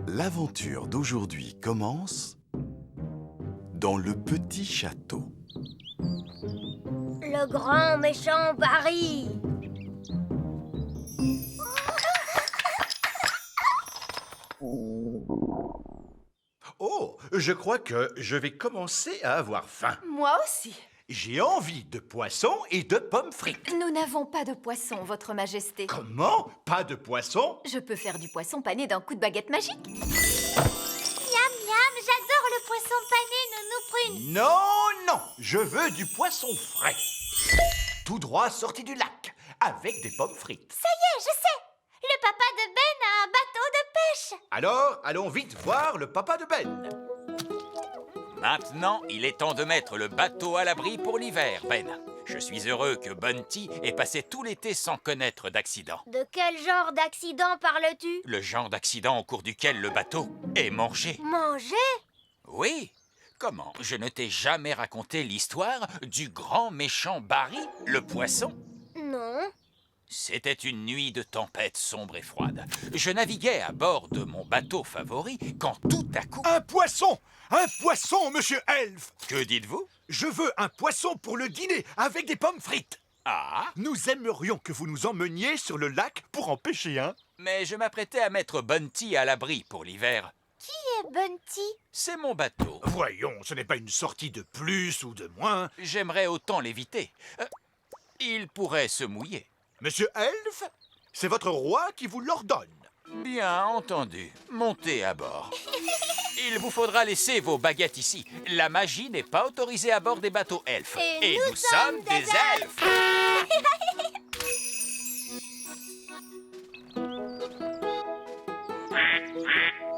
L'aventure d'aujourd'hui commence dans le petit château. Le grand méchant Barry. Oh, je crois que je vais commencer à avoir faim. Moi aussi. J'ai envie de poisson et de pommes frites. Nous n'avons pas de poisson, Votre Majesté. Comment? Pas de poisson? Je peux faire du poisson pané d'un coup de baguette magique. Miam, miam, j'adore le poisson pané, Nounou Prune. Non, non, je veux du poisson frais. Tout droit sorti du lac, avec des pommes frites. Ça y est, je sais. Le papa de Ben a un bateau de pêche. Alors, allons vite voir le papa de Ben. Maintenant, il est temps de mettre le bateau à l'abri pour l'hiver, Ben. Je suis heureux que Bunty ait passé tout l'été sans connaître d'accident. De quel genre d'accident parles-tu? Le genre d'accident au cours duquel le bateau est mangé. Manger? Oui. Comment? Je ne t'ai jamais raconté l'histoire du grand méchant Barry, le poisson? Non. C'était une nuit de tempête sombre et froide. Je naviguais à bord de mon bateau favori quand tout à coup... Un poisson! Un poisson, monsieur Elf! Que dites-vous? Je veux un poisson pour le dîner, avec des pommes frites. Ah, Nous aimerions que vous nous emmeniez sur le lac pour en pêcher un. mais je m'apprêtais à mettre Bunty à l'abri pour l'hiver. Qui est Bunty? C'est mon bateau. Voyons, ce n'est pas une sortie de plus ou de moins. J'aimerais autant l'éviter. Il pourrait se mouiller. Monsieur Elf, c'est votre roi qui vous l'ordonne. Bien entendu. Montez à bord. Il vous faudra laisser vos baguettes ici. La magie n'est pas autorisée à bord des bateaux elfes. Et nous sommes des elfes.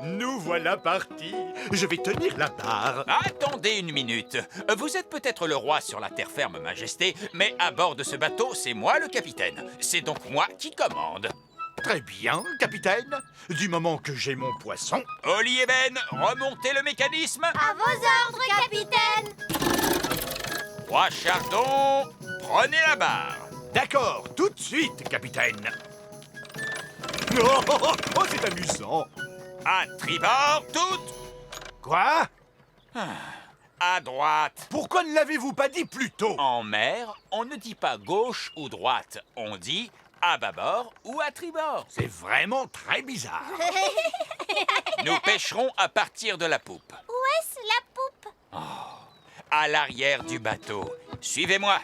Nous voilà partis. Je vais tenir la barre. Attendez une minute. Vous êtes peut-être le roi sur la terre ferme, Majesté, mais à bord de ce bateau, c'est moi le capitaine. C'est donc moi qui commande. Très bien, capitaine. Du moment que j'ai mon poisson. Oli et Ben, remontez le mécanisme. À vos ordres, capitaine. Roi Chardon, prenez la barre. D'accord, tout de suite, capitaine. Oh, c'est amusant. À tribord, toutes. Quoi? À droite. Pourquoi ne l'avez-vous pas dit plus tôt? En mer, on ne dit pas gauche ou droite. On dit à bâbord ou à tribord. C'est vraiment très bizarre. Nous pêcherons à partir de la poupe. Où est-ce la poupe? À l'arrière du bateau. Suivez-moi.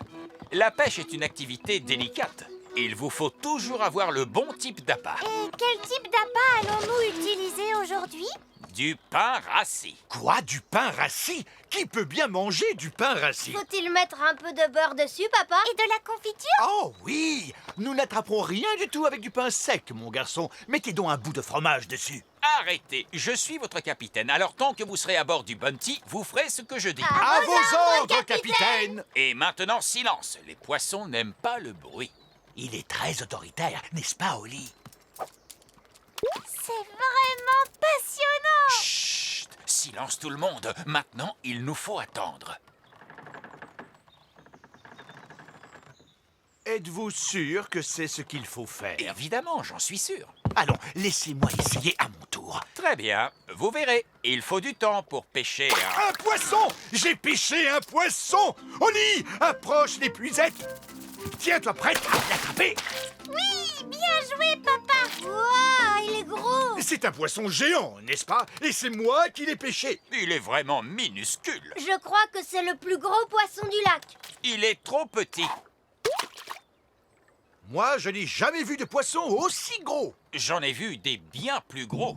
La pêche est une activité délicate. Il vous faut toujours avoir le bon type d'appât. Et quel type d'appât allons-nous utiliser aujourd'hui? Du pain rassis. Quoi, du pain rassis? Qui peut bien manger du pain rassis? Faut-il mettre un peu de beurre dessus, papa? Et de la confiture? Oh oui! Nous n'attraperons rien du tout avec du pain sec, mon garçon. Mettez donc un bout de fromage dessus. Arrêtez, je suis votre capitaine. Alors tant que vous serez à bord du Bunty, vous ferez ce que je dis. À vos ordres, capitaine! Et maintenant, silence. Les poissons n'aiment pas le bruit. Il est très autoritaire, n'est-ce pas, Oli? C'est vraiment passionnant! Chut! Silence tout le monde. Maintenant, il nous faut attendre. Êtes-vous sûr que c'est ce qu'il faut faire? Évidemment, j'en suis sûr. Allons, laissez-moi essayer à mon tour. Très bien, vous verrez. Il faut du temps pour pêcher un... Un poisson! J'ai pêché un poisson! Oli, approche l'épuisette! Tiens-toi prête à l'attraper! Oui, bien joué, papa! Wow, il est gros! C'est un poisson géant, n'est-ce pas? Et c'est moi qui l'ai pêché! Il est vraiment minuscule. Je crois que c'est le plus gros poisson du lac. Il est trop petit. Moi, je n'ai jamais vu de poisson aussi gros! J'en ai vu des bien plus gros.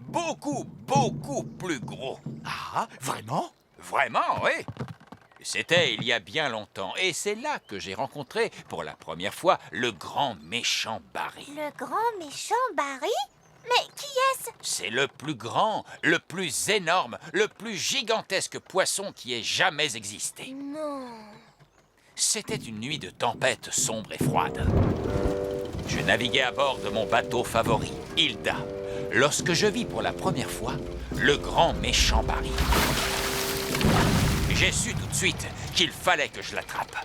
Beaucoup, beaucoup plus gros. Ah, vraiment? Vraiment, oui. C'était il y a bien longtemps. Et c'est là que j'ai rencontré pour la première fois le grand méchant Barry. Le grand méchant Barry? Mais qui est-ce? C'est le plus grand, le plus énorme, le plus gigantesque poisson qui ait jamais existé. Non. C'était une nuit de tempête sombre et froide. Je naviguais à bord de mon bateau favori, Hilda, lorsque je vis pour la première fois le grand méchant Barry. J'ai su tout de suite qu'il fallait que je l'attrape.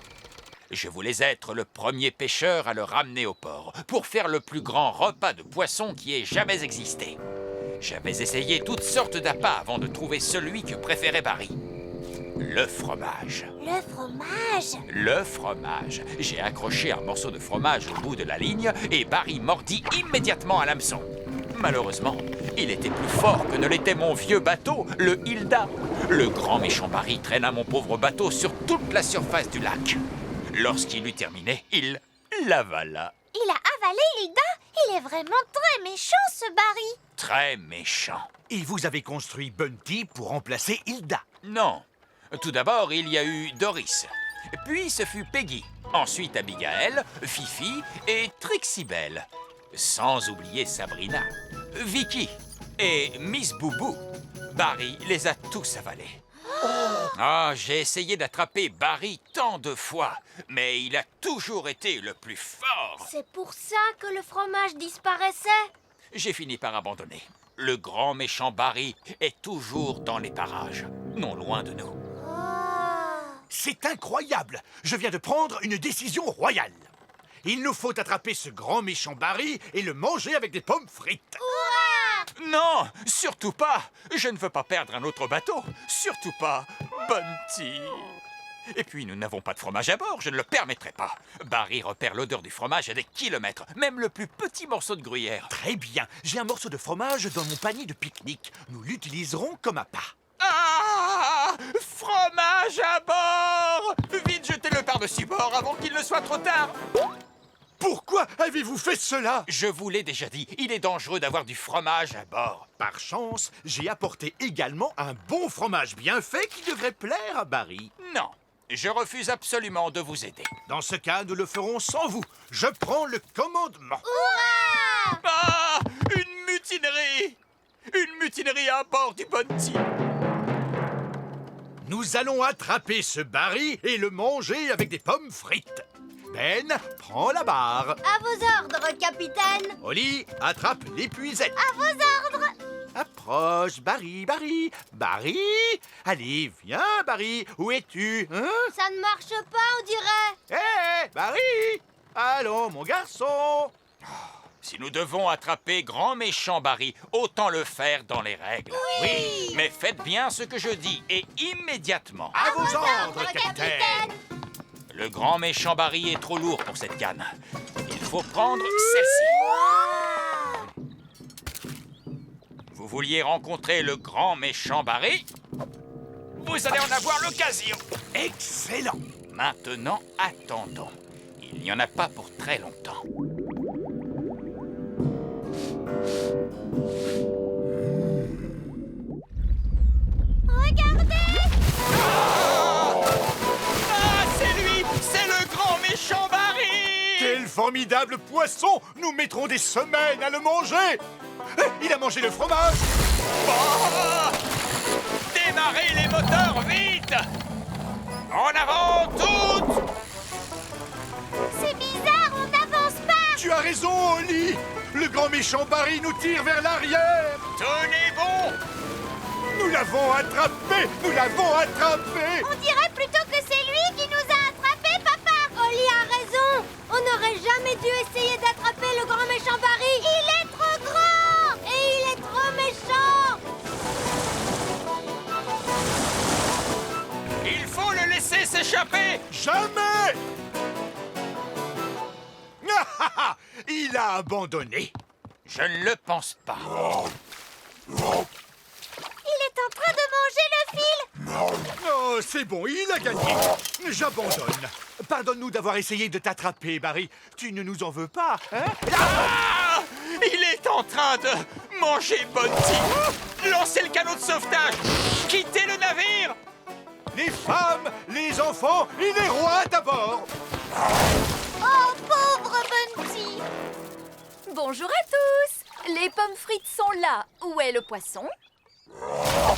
Je voulais être le premier pêcheur à le ramener au port pour faire le plus grand repas de poisson qui ait jamais existé. J'avais essayé toutes sortes d'appâts avant de trouver celui que préférait Barry. Le fromage. Le fromage. Le fromage. J'ai accroché un morceau de fromage au bout de la ligne et Barry mordit immédiatement à l'hameçon. Malheureusement, il était plus fort que ne l'était mon vieux bateau, le Hilda. Le grand méchant Barry traîna mon pauvre bateau sur toute la surface du lac. Lorsqu'il eut terminé, il l'avala. Il a avalé Hilda. Il est vraiment très méchant, ce Barry. Très méchant. Et vous avez construit Bunty pour remplacer Hilda. Non. Tout d'abord, il y a eu Doris. Puis ce fut Peggy. Ensuite Abigail, Fifi et Trixie Belle. Sans oublier Sabrina, Vicky et Miss Boubou. Barry les a tous avalés. Ah, j'ai essayé d'attraper Barry tant de fois, mais il a toujours été le plus fort. C'est pour ça que le fromage disparaissait. J'ai fini par abandonner. Le grand méchant Barry est toujours dans les parages, non loin de nous. C'est incroyable! Je viens de prendre une décision royale. Il nous faut attraper ce grand méchant Barry et le manger avec des pommes frites. Non, surtout pas. Je ne veux pas perdre un autre bateau. Surtout pas Bunty. Et puis, nous n'avons pas de fromage à bord. Je ne le permettrai pas. Barry repère l'odeur du fromage à des kilomètres. Même le plus petit morceau de gruyère. Très bien. J'ai un morceau de fromage dans mon panier de pique-nique. Nous l'utiliserons comme appât. Ah! Fromage à bord! Vite, jetez-le par-dessus bord avant qu'il ne soit trop tard. Pourquoi avez-vous fait cela? Je vous l'ai déjà dit, il est dangereux d'avoir du fromage à bord. Par chance, j'ai apporté également un bon fromage bien fait qui devrait plaire à Barry. Non, je refuse absolument de vous aider. Dans ce cas, nous le ferons sans vous. Je prends le commandement. Ah! Une mutinerie! Une mutinerie à bord du Bunty! Nous allons attraper ce Barry et le manger avec des pommes frites. Ben, prends la barre. À vos ordres, capitaine. Holly, attrape l'épuisette. À vos ordres. Approche, Barry, Barry, Barry. Allez, viens, Barry. Où es-tu, hein? Ça ne marche pas, on dirait. Hé, Barry. Allons, mon garçon. Si nous devons attraper grand méchant Barry, autant le faire dans les règles. Oui. Mais faites bien ce que je dis, et immédiatement. À vos ordres, capitaine. Le grand méchant Barry est trop lourd pour cette canne. Il faut prendre celle-ci. Vous vouliez rencontrer le grand méchant Barry? Vous allez en avoir l'occasion. Excellent. Maintenant, attendons. Il n'y en a pas pour très longtemps. Regardez. Ah, c'est lui! C'est le grand méchant Barry! Quel formidable poisson. Nous mettrons des semaines à le manger. Il a mangé le fromage. Oh! Démarrez les moteurs, vite! En avant, toutes! C'est bizarre, on n'avance pas. Tu as raison, Holly. Le grand méchant Barry nous tire vers l'arrière. Tenez bon! Nous l'avons attrapé. Nous l'avons attrapé. On dirait plutôt que c'est lui qui nous a attrapés, papa. Holly a raison. On n'aurait jamais dû essayer d'attraper le grand méchant Barry. Il est trop grand. Et il est trop méchant. Il faut le laisser s'échapper! Jamais. Il a abandonné. Je ne le pense pas. Il est en train de manger le fil. Oh, c'est bon, il a gagné. J'abandonne. Pardonne-nous d'avoir essayé de t'attraper, Barry. Tu ne nous en veux pas, hein? Ah! Il est en train de manger Bunty! Lancez le canot de sauvetage! Quittez le navire! Les femmes, les enfants et les rois d'abord. Oh, pauvre Bunty. Bonjour à tous! Les pommes frites sont là. Où est le poisson? Oh!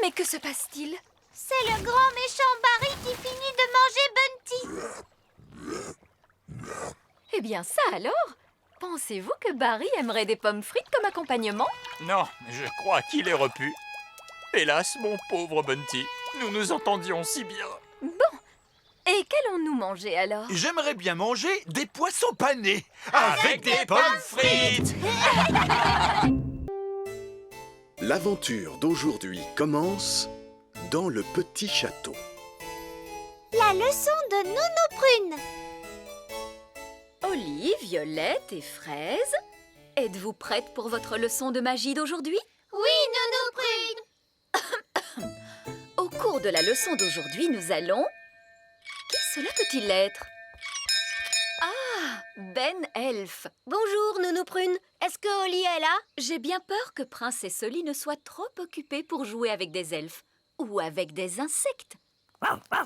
Mais que se passe-t-il? C'est le grand méchant Barry qui finit de manger Bunty. Eh bien ça alors? Pensez-vous que Barry aimerait des pommes frites comme accompagnement? Non, je crois qu'il est repu. Hélas, mon pauvre Bunty, nous nous entendions si bien. Bon, Et qu'allons-nous manger alors? J'aimerais bien manger des poissons panés Avec des pommes frites! L'aventure d'aujourd'hui commence dans le petit château. La leçon de Nounou Prune. Olive, Violette et Fraise, êtes-vous prêtes pour votre leçon de magie d'aujourd'hui? Oui, Nounou Prune. Au cours de la leçon d'aujourd'hui, nous allons... Qui cela peut-il être? Ah, Ben Elfe. Bonjour, Nounou Prune. Est-ce que Oli est là? J'ai bien peur que Princesse Oli ne soit trop occupée pour jouer avec des elfes ou avec des insectes. Salut Ben.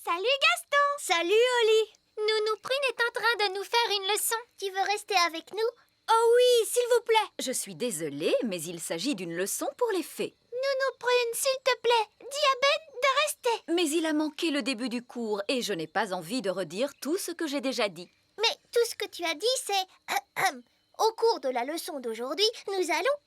Salut Gaston. Salut Oli. Nounou Prune est en train de nous faire une leçon. Tu veux rester avec nous? Oh oui, s'il vous plaît. Je suis désolée, mais il s'agit d'une leçon pour les fées. Nounou Prune, s'il te plaît, dis à Ben de rester. Mais il a manqué le début du cours et je n'ai pas envie de redire tout ce que j'ai déjà dit. Mais tout ce que tu as dit, c'est... Au cours de la leçon d'aujourd'hui, nous allons...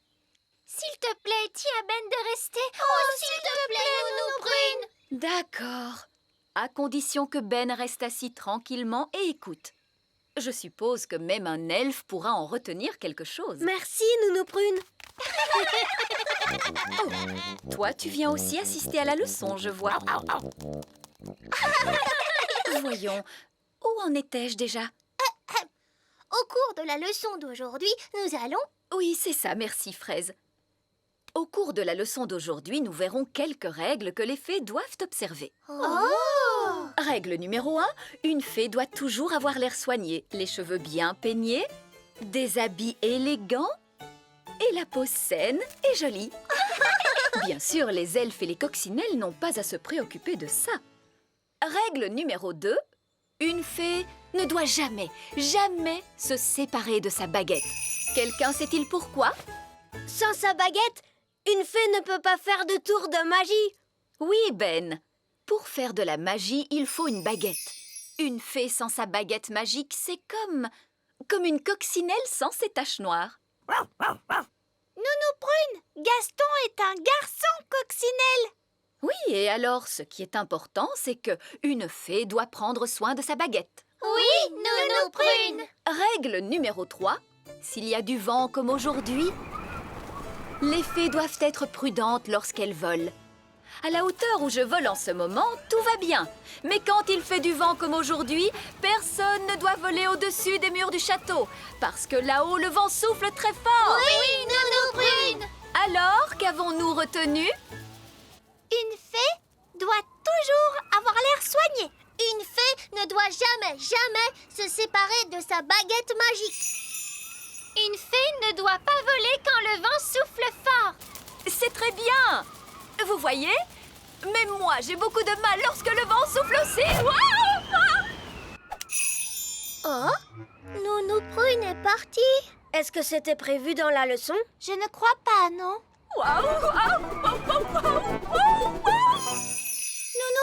S'il te plaît, dis à Ben de rester. Oh, s'il te plaît, Nounou Prune. D'accord. À condition que Ben reste assis tranquillement et écoute. Je suppose que même un elfe pourra en retenir quelque chose. Merci, Nounou Prune. Oh, toi, tu viens aussi assister à la leçon, je vois. Voyons, où en étais-je déjà? Au cours de la leçon d'aujourd'hui, nous allons... Oui, c'est ça, merci Fraise. Au cours de la leçon d'aujourd'hui, nous verrons quelques règles que les fées doivent observer. Oh! Règle numéro 1, une fée doit toujours avoir l'air soigné, les cheveux bien peignés, des habits élégants et la peau saine et jolie. Bien sûr, les elfes et les coccinelles n'ont pas à se préoccuper de ça. Règle numéro 2, une fée ne doit jamais se séparer de sa baguette. Quelqu'un sait-il pourquoi? Sans sa baguette, une fée ne peut pas faire de tour de magie. Oui, Ben. Pour faire de la magie, il faut une baguette. Une fée sans sa baguette magique, c'est comme une coccinelle sans ses taches noires. Nounou Prune, Gaston est un garçon coccinelle. Oui, et alors, ce qui est important, c'est que une fée doit prendre soin de sa baguette. Oui, Nounou Prune. Règle numéro 3. S'il y a du vent comme aujourd'hui, les fées doivent être prudentes lorsqu'elles volent. À la hauteur où je vole en ce moment, tout va bien. Mais quand il fait du vent comme aujourd'hui, personne ne doit voler au-dessus des murs du château. Parce que là-haut, le vent souffle très fort. Oui, Nounou Prune. Alors, qu'avons-nous retenu? Une fée doit toujours avoir l'air soigné. Une fée ne doit jamais se séparer de sa baguette magique. Une fée ne doit pas voler quand le vent souffle fort. C'est très bien. Vous voyez? Même moi, j'ai beaucoup de mal lorsque le vent souffle aussi. Oh, Nounou Prune est partie. Est-ce que c'était prévu dans la leçon? Je ne crois pas, non. Nounou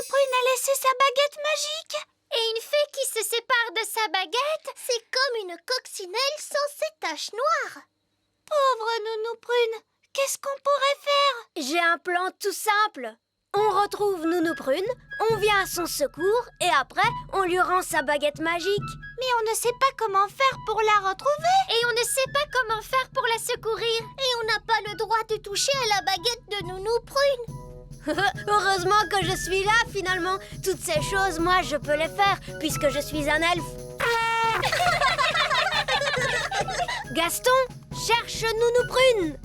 Prune a laissé sa baguette magique. Et une fée qui se sépare de sa baguette, c'est comme une coccinelle sans ses taches noires. Pauvre Nounou Prune, qu'est-ce qu'on pourrait faire? J'ai un plan tout simple. On retrouve Nounou Prune, on vient à son secours et après, on lui rend sa baguette magique. Mais on ne sait pas comment faire pour la retrouver. Et on ne sait pas comment faire pour la secourir. Et on n'a pas le droit de toucher à la baguette de Nounou Prune. Heureusement que je suis là, finalement. Toutes ces choses, moi, je peux les faire, puisque je suis un elfe. Gaston, cherche Nounou Prune.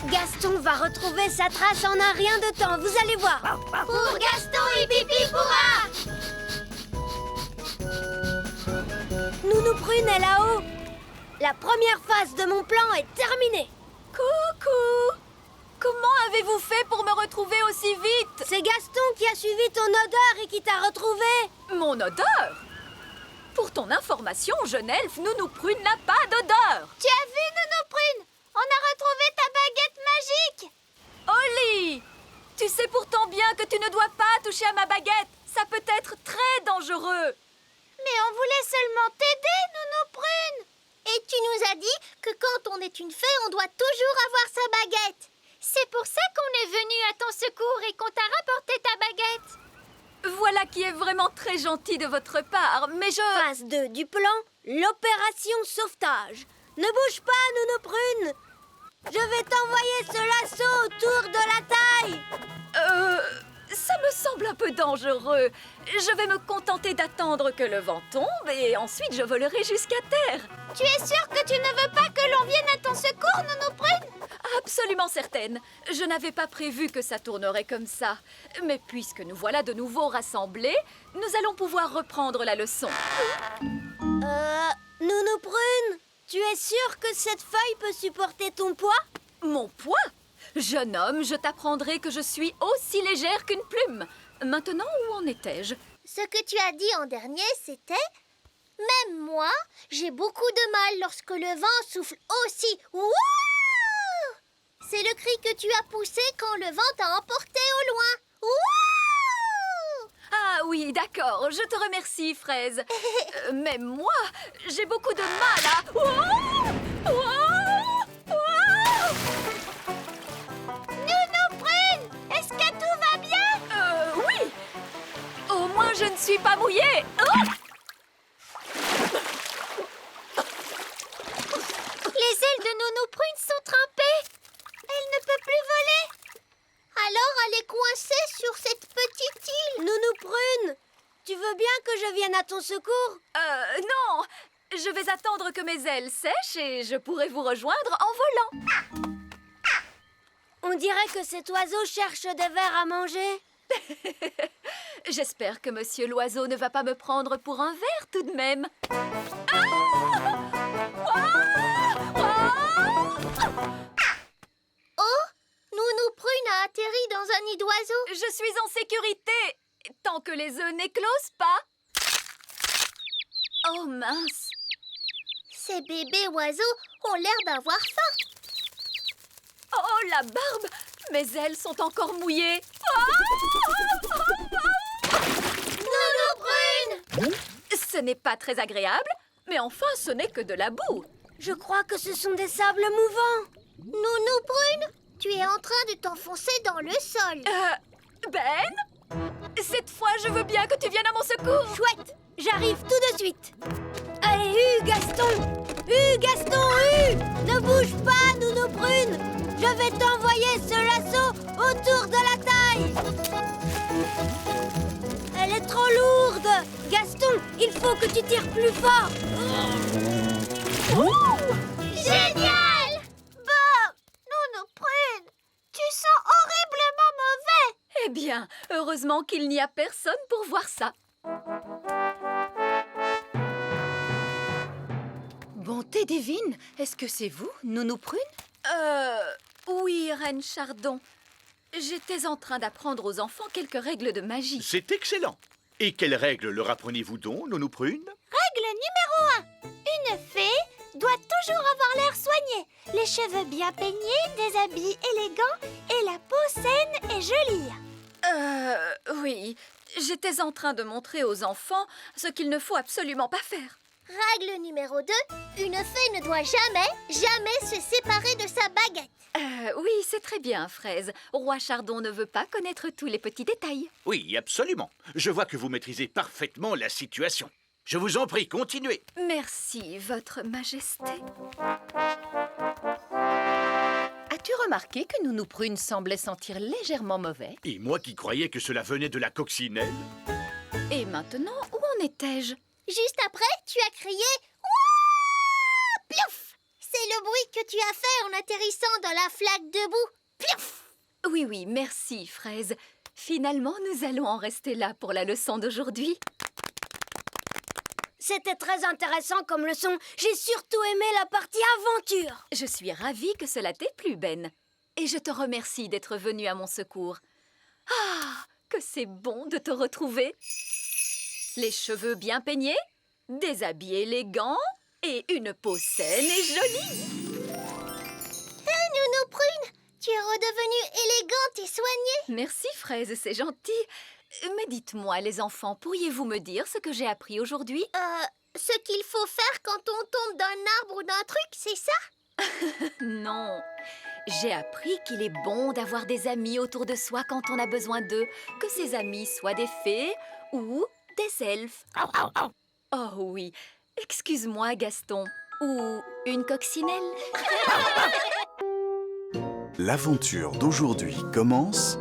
Gaston va retrouver sa trace en un rien de temps, vous allez voir. Pour Gaston et Pipi pourra. Nounou Prune est là-haut. La première phase de mon plan est terminée. Coucou! Comment avez-vous fait pour me retrouver aussi vite? C'est Gaston qui a suivi ton odeur et qui t'a retrouvé. Mon odeur? Pour ton information, jeune elfe, Nounou Prune n'a pas d'odeur. Tu as vu, Nounou Prune? On a retrouvé ta baguette magique. Oli! Tu sais pourtant bien que tu ne dois pas toucher à ma baguette. Ça peut être très dangereux. Mais on voulait seulement t'aider, Nounou Prune. Et tu nous as dit que quand on est une fée, on doit toujours avoir sa baguette. C'est pour ça qu'on est venu à ton secours et qu'on t'a rapporté ta baguette. Voilà qui est vraiment très gentil de votre part, mais Phase 2 du plan, l'opération sauvetage. Ne bouge pas, Nounou Prune. Je vais t'envoyer ce lasso autour de la taille. Ça me semble un peu dangereux. Je vais me contenter d'attendre que le vent tombe et ensuite je volerai jusqu'à terre. Tu es sûre que tu ne veux pas que l'on vienne à ton secours, Nounou Prune? Absolument certaine. Je n'avais pas prévu que ça tournerait comme ça. Mais puisque nous voilà de nouveau rassemblés, nous allons pouvoir reprendre la leçon. Nounou Prune, tu es sûre que cette feuille peut supporter ton poids? Mon poids? Jeune homme, je t'apprendrai que je suis aussi légère qu'une plume. Maintenant, où en étais-je? Ce que tu as dit en dernier, c'était « Même moi, j'ai beaucoup de mal lorsque le vent souffle aussi. Wouah !» C'est le cri que tu as poussé quand le vent t'a emporté au loin. Wouah ! Ah oui, d'accord, je te remercie, Fraise. Mais moi, j'ai beaucoup de mal à... Ouah! Ouah! Ouah! Nounou Prune, est-ce que tout va bien? Oui. Au moins, je ne suis pas mouillée. Oh! Les ailes de Nounou Prune sont trempées. Elle ne peut plus voler. Alors elle est coincée sur cette petite île. Nounou Prune, tu veux bien que je vienne à ton secours? Non. Je vais attendre que mes ailes sèchent et je pourrai vous rejoindre en volant. On dirait que cet oiseau cherche des vers à manger. J'espère que Monsieur l'oiseau ne va pas me prendre pour un ver tout de même. Oh, Nounou Prune a atterri dans un nid d'oiseaux. Je suis en sécurité, tant que les œufs n'éclosent pas. Oh mince. Ces bébés oiseaux ont l'air d'avoir faim. Oh la barbe. Mes ailes sont encore mouillées. Nounou Prune! Ce n'est pas très agréable, mais enfin ce n'est que de la boue. Je crois que ce sont des sables mouvants. Nounou Prune, tu es en train de t'enfoncer dans le sol. Ben, cette fois je veux bien que tu viennes à mon secours. Chouette, j'arrive tout de suite. Allez, Gaston! Gaston, ne bouge pas, Nounou Prune. Je vais t'envoyer ce lasso autour de la taille. Elle est trop lourde. Gaston, il faut que tu tires plus fort. Génial! Bon, Nounou Prune, tu sens horriblement mauvais. Eh bien, heureusement qu'il n'y a personne pour voir ça. Bonté divine, est-ce que c'est vous, Nounou Prune? Oui, Reine Chardon. J'étais en train d'apprendre aux enfants quelques règles de magie. C'est excellent. Et quelles règles leur apprenez-vous donc, Nounou Prune? Règle numéro 1. Une fée doit toujours avoir l'air soigné, les cheveux bien peignés, des habits élégants et la peau saine et jolie. Oui. J'étais en train de montrer aux enfants ce qu'il ne faut absolument pas faire. Règle numéro 2. Une fée ne doit jamais se séparer de sa baguette. Oui, c'est très bien, Fraise. Roi Chardon ne veut pas connaître tous les petits détails. Oui, absolument. Je vois que vous maîtrisez parfaitement la situation. Je vous en prie, continuez. Merci, Votre Majesté. As-tu remarqué que Nounou Prune semblait sentir légèrement mauvais? Et moi qui croyais que cela venait de la coccinelle? Et maintenant, où en étais-je? Juste après, tu as crié « Ouah !» Plouf! C'est le bruit que tu as fait en atterrissant dans la flaque de boue. Plouf! Oui, merci, Fraise. Finalement, nous allons en rester là pour la leçon d'aujourd'hui. C'était très intéressant comme leçon. J'ai surtout aimé la partie aventure. Je suis ravie que cela t'ait plu, Ben. Et je te remercie d'être venu à mon secours. Ah, que c'est bon de te retrouver. Les cheveux bien peignés, des habits élégants et une peau saine et jolie. Nounou Prune, tu es redevenue élégante et soignée. Merci, Fraise, c'est gentil. Mais dites-moi, les enfants, pourriez-vous me dire ce que j'ai appris aujourd'hui? Ce qu'il faut faire quand on tombe d'un arbre ou d'un truc, c'est ça? Non. J'ai appris qu'il est bon d'avoir des amis autour de soi quand on a besoin d'eux, que ces amis soient des fées ou des elfes. Oh oui, excuse-moi Gaston. Ou une coccinelle. L'aventure d'aujourd'hui commence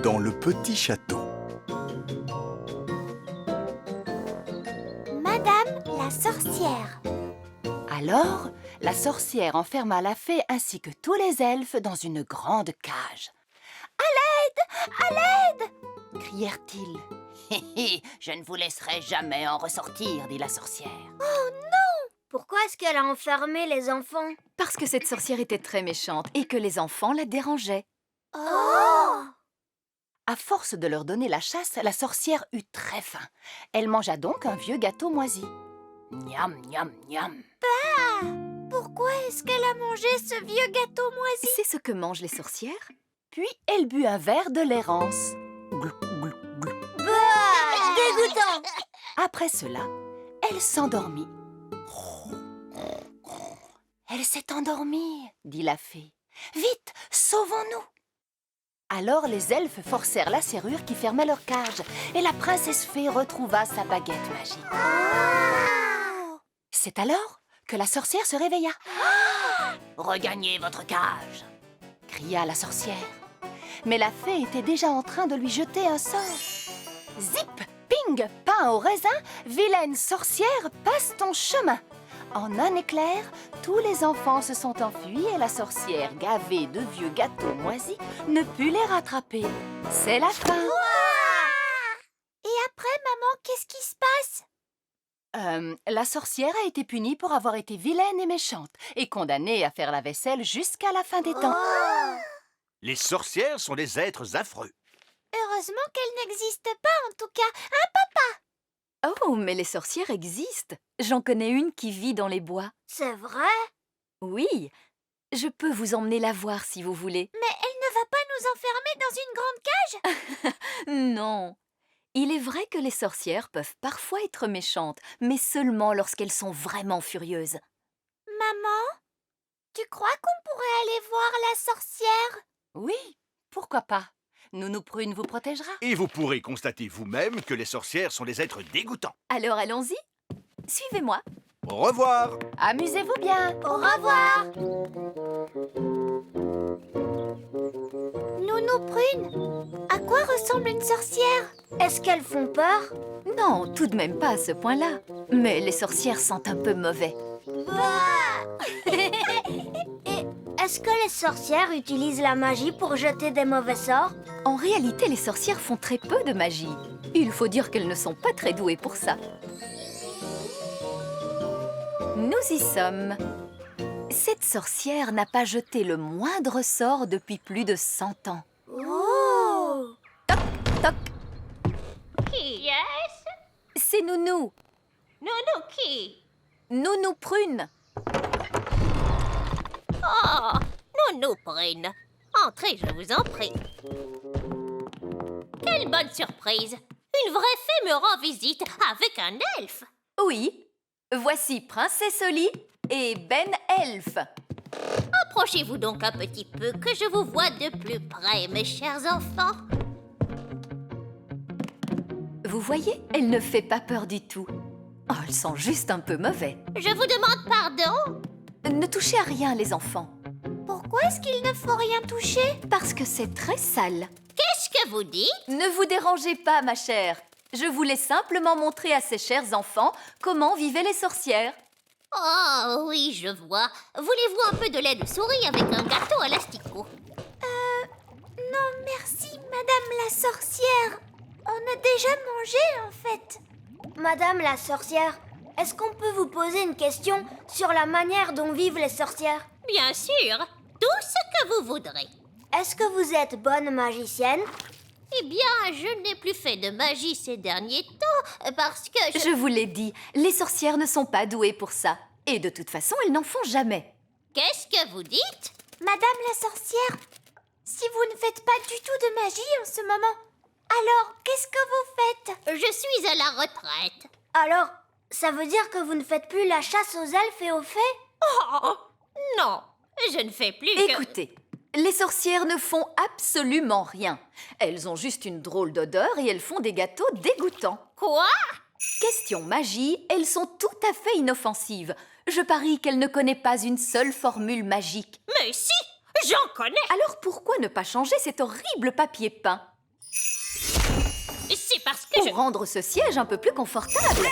dans le petit château. Madame la sorcière. Alors, la sorcière enferma la fée ainsi que tous les elfes dans une grande cage. « À l'aide! À l'aide !» crièrent-ils. « Je ne vous laisserai jamais en ressortir, » dit la sorcière. Pourquoi est-ce qu'elle a enfermé les enfants? Parce que cette sorcière était très méchante et que les enfants la dérangeaient. Oh! À force de leur donner la chasse, la sorcière eut très faim. Elle mangea donc un vieux gâteau moisi. Miam, miam, miam. Pourquoi est-ce qu'elle a mangé ce vieux gâteau moisi? C'est ce que mangent les sorcières. Puis elle but un verre de lait rance. Glou, glou, glou. Dégoûtant! Après cela, elle s'endormit. Elle s'est endormie, dit la fée. Vite, sauvons-nous! Alors les elfes forcèrent la serrure qui fermait leur cage et la princesse fée retrouva sa baguette magique. C'est alors que la sorcière se réveilla. Regagnez votre cage, cria la sorcière. Mais la fée était déjà en train de lui jeter un sort. Zip, ping, pain au raisin, vilaine sorcière, passe ton chemin. En un éclair, tous les enfants se sont enfuis et la sorcière, gavée de vieux gâteaux moisis, ne put les rattraper. C'est la fin. Et après, maman, qu'est-ce qui se passe? La sorcière a été punie pour avoir été vilaine et méchante et condamnée à faire la vaisselle jusqu'à la fin des temps. Les sorcières sont des êtres affreux. Heureusement qu'elle n'existe pas, en tout cas. Hein? Oh, mais les sorcières existent. J'en connais une qui vit dans les bois. C'est vrai? Oui, je peux vous emmener la voir si vous voulez. Mais elle ne va pas nous enfermer dans une grande cage? Non. Il est vrai que les sorcières peuvent parfois être méchantes, mais seulement lorsqu'elles sont vraiment furieuses. Maman, tu crois qu'on pourrait aller voir la sorcière? Oui, pourquoi pas? Nounou Prune vous protégera. Et vous pourrez constater vous-même que les sorcières sont des êtres dégoûtants. Alors allons-y. Suivez-moi. Au revoir! Amusez-vous bien. Au revoir! Nounou Prune, à quoi ressemble une sorcière? Est-ce qu'elles font peur? Non, tout de même pas à ce point-là. Mais les sorcières sentent un peu mauvais. Et est-ce que les sorcières utilisent la magie pour jeter des mauvais sorts? En réalité, les sorcières font très peu de magie. Il faut dire qu'elles ne sont pas très douées pour ça. Nous y sommes. Cette sorcière n'a pas jeté le moindre sort depuis plus de 100 ans. Oh! Toc, Qui est-ce? c'est Nounou. Nounou qui? Nounou Prune. Oh, Nounou Prune. Entrez, je vous en prie. Quelle bonne surprise! Une vraie fée me rend visite avec un elfe. Oui, voici Princesse Oli et Ben Elfe. Approchez-vous donc un petit peu, que je vous vois de plus près, mes chers enfants. Vous voyez, elle ne fait pas peur du tout. Oh, elle sent juste un peu mauvais. Je vous demande pardon. Ne touchez à rien, les enfants. Pourquoi est-ce qu'il ne faut rien toucher? Parce que c'est très sale. Qu'est-ce que vous dites? Ne vous dérangez pas, ma chère. Je voulais simplement montrer à ces chers enfants comment vivaient les sorcières. Oh oui, je vois. Voulez-vous un peu de lait de souris avec un gâteau à l'asticot? Non, merci, Madame la sorcière. On a déjà mangé, en fait. Madame la sorcière, est-ce qu'on peut vous poser une question sur la manière dont vivent les sorcières? Bien sûr, tout ce que vous voudrez. Est-ce que vous êtes bonne magicienne? Eh bien, je n'ai plus fait de magie ces derniers temps parce que Je vous l'ai dit, les sorcières ne sont pas douées pour ça. Et de toute façon, elles n'en font jamais. Qu'est-ce que vous dites? Madame la sorcière, si vous ne faites pas du tout de magie en ce moment, alors qu'est-ce que vous faites? Je suis à la retraite. Alors, ça veut dire que vous ne faites plus la chasse aux elfes et aux fées? Oh, non, Je ne fais plus que... Écoutez, les sorcières ne font absolument rien. Elles ont juste une drôle d'odeur et elles font des gâteaux dégoûtants. Quoi? Question magie, elles sont tout à fait inoffensives. Je parie qu'elle ne connaît pas une seule formule magique. Mais si, j'en connais. Alors pourquoi ne pas changer cet horrible papier peint C'est parce que pour rendre ce siège un peu plus confortable?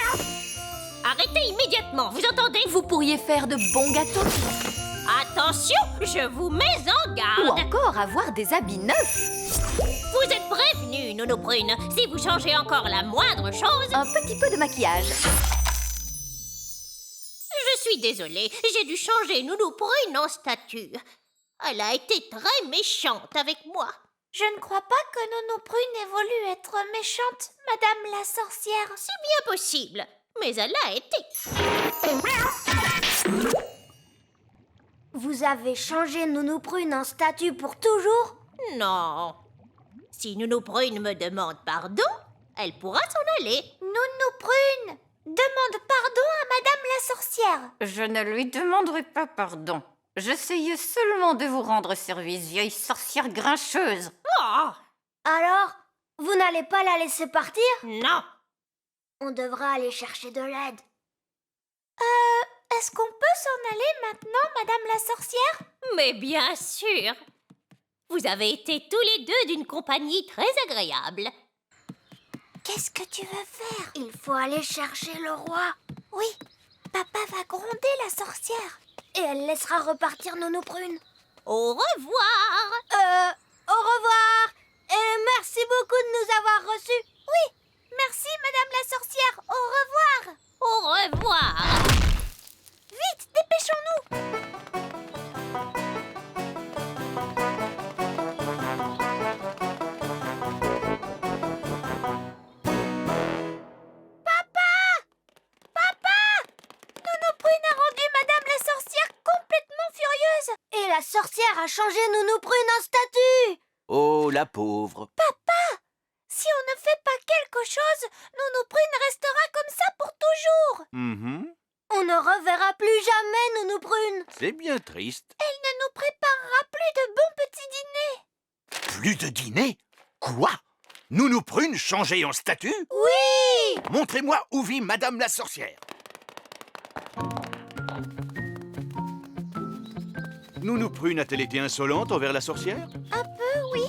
Arrêtez immédiatement, vous entendez? Vous pourriez faire de bons gâteaux Attention, je vous mets en ou garde. encore avoir des habits neufs. Vous êtes prévenus, Nounou Prune. Si vous changez encore la moindre chose... Un petit peu de maquillage. Je suis désolée, j'ai dû changer Nounou Prune en statue. Elle a été très méchante avec moi. Je ne crois pas que Nounou Prune ait voulu être méchante, Madame la sorcière. C'est bien possible, mais elle a été. Vous avez changé Nounou Prune en statue pour toujours? Non. Si Nounou Prune me demande pardon, elle pourra s'en aller. Nounou Prune, demande pardon à Madame la sorcière. Je ne lui demanderai pas pardon. J'essayais seulement de vous rendre service, vieille sorcière grincheuse. Oh, Alors, vous n'allez pas la laisser partir? non. On devra aller chercher de l'aide. Est-ce qu'on peut s'en aller maintenant, Madame la sorcière? Mais bien sûr. Vous avez été tous les deux d'une compagnie très agréable. Qu'est-ce que tu veux faire? Il faut aller chercher le roi. Oui, papa va gronder la sorcière. Et elle laissera repartir Nounou Prune. Au revoir. Au revoir. Et merci beaucoup de nous avoir reçus. Oui, merci Madame la sorcière. Au revoir. Au revoir. Vite, dépêchons-nous. La sorcière a changé Nounou Prune en statue. Oh, la pauvre. Si on ne fait pas quelque chose, Nounou Prune restera comme ça pour toujours. On ne reverra plus jamais Nounou Prune. C'est bien triste. Elle ne nous préparera plus de bons petits dîners. Plus de dîner? Quoi? Nounou Prune changée en statue? Oui. Montrez-moi où vit Madame la sorcière. Nounou Prune a-t-elle été insolente envers la sorcière? Un peu, oui.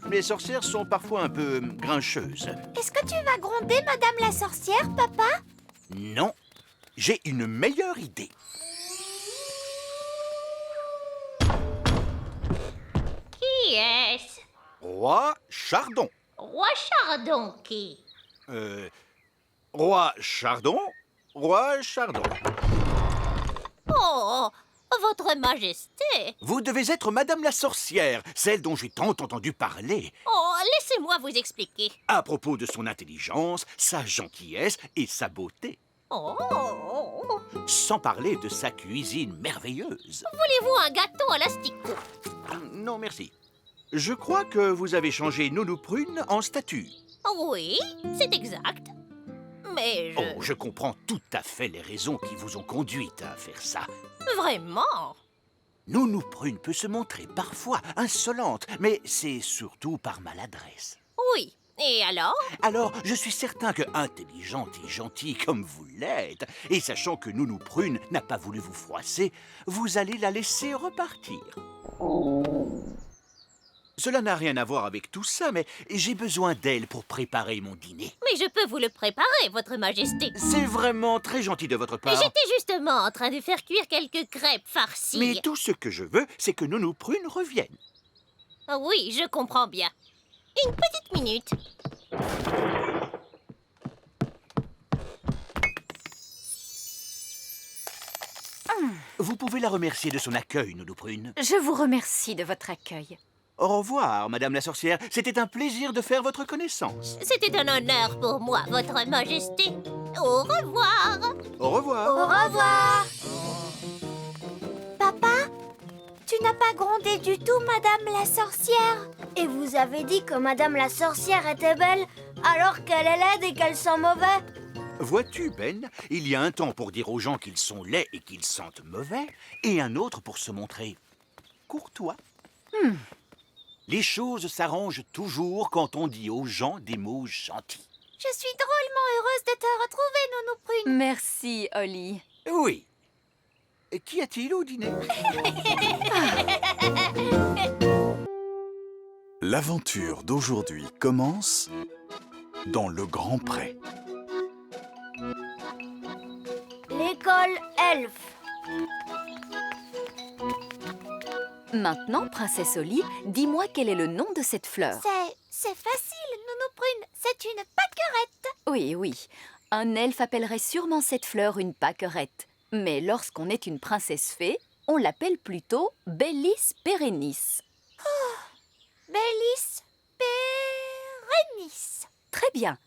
Les sorcières sont parfois un peu grincheuses. Est-ce que tu vas gronder Madame la sorcière, papa? Non, j'ai une meilleure idée. Qui est-ce? Roi Chardon. Roi Chardon qui? Roi Chardon, Roi Chardon. Oh, votre Majesté. Vous devez être Madame la sorcière, celle dont j'ai tant entendu parler, Oh, laissez-moi vous expliquer. à propos de son intelligence, sa gentillesse et sa beauté. Oh, Sans parler de sa cuisine merveilleuse. voulez-vous un gâteau à l'asticot? Non, merci. Je crois que vous avez changé Nounou Prune en statue. Oui, c'est exact. Mais Oh, je comprends tout à fait les raisons qui vous ont conduite à faire ça. Vraiment? Nounou Prune peut se montrer parfois insolente, mais c'est surtout par maladresse. Oui. Et alors? Alors, je suis certain que, intelligente et gentille comme vous l'êtes, et sachant que Nounou Prune n'a pas voulu vous froisser, vous allez la laisser repartir. Cela n'a rien à voir avec tout ça, mais j'ai besoin d'elle pour préparer mon dîner. Mais je peux vous le préparer, votre Majesté. C'est vraiment très gentil de votre part. J'étais justement en train de faire cuire quelques crêpes farcies. Mais tout ce que je veux, c'est que Nounou Prune revienne. Oui, je comprends bien. Une petite minute. Vous pouvez la remercier de son accueil, Nounou Prune. Je vous remercie de votre accueil. Au revoir, Madame la sorcière. C'était un plaisir de faire votre connaissance. C'était un honneur pour moi, votre Majesté. Au revoir. Au revoir. Au revoir. Papa, tu n'as pas grondé du tout Madame la sorcière. Et vous avez dit que Madame la sorcière était belle alors qu'elle est laide et qu'elle sent mauvais. Vois-tu, Ben, il y a un temps pour dire aux gens qu'ils sont laids et qu'ils sentent mauvais, et un autre pour se montrer courtois. Les choses s'arrangent toujours quand on dit aux gens des mots gentils. Je suis drôlement heureuse de te retrouver, Nounou Prune. Merci, Holly. Oui. Et qu'y a-t-il au dîner? L'aventure d'aujourd'hui commence dans le grand pré. L'école elfe. Maintenant, princesse Holly, dis-moi quel est le nom de cette fleur. C'est facile, Nounou Prune. C'est une pâquerette. Oui, oui. Un elfe appellerait sûrement cette fleur une pâquerette. Mais lorsqu'on est une princesse fée, on l'appelle plutôt Bellis perennis. Bellis perennis. Très bien.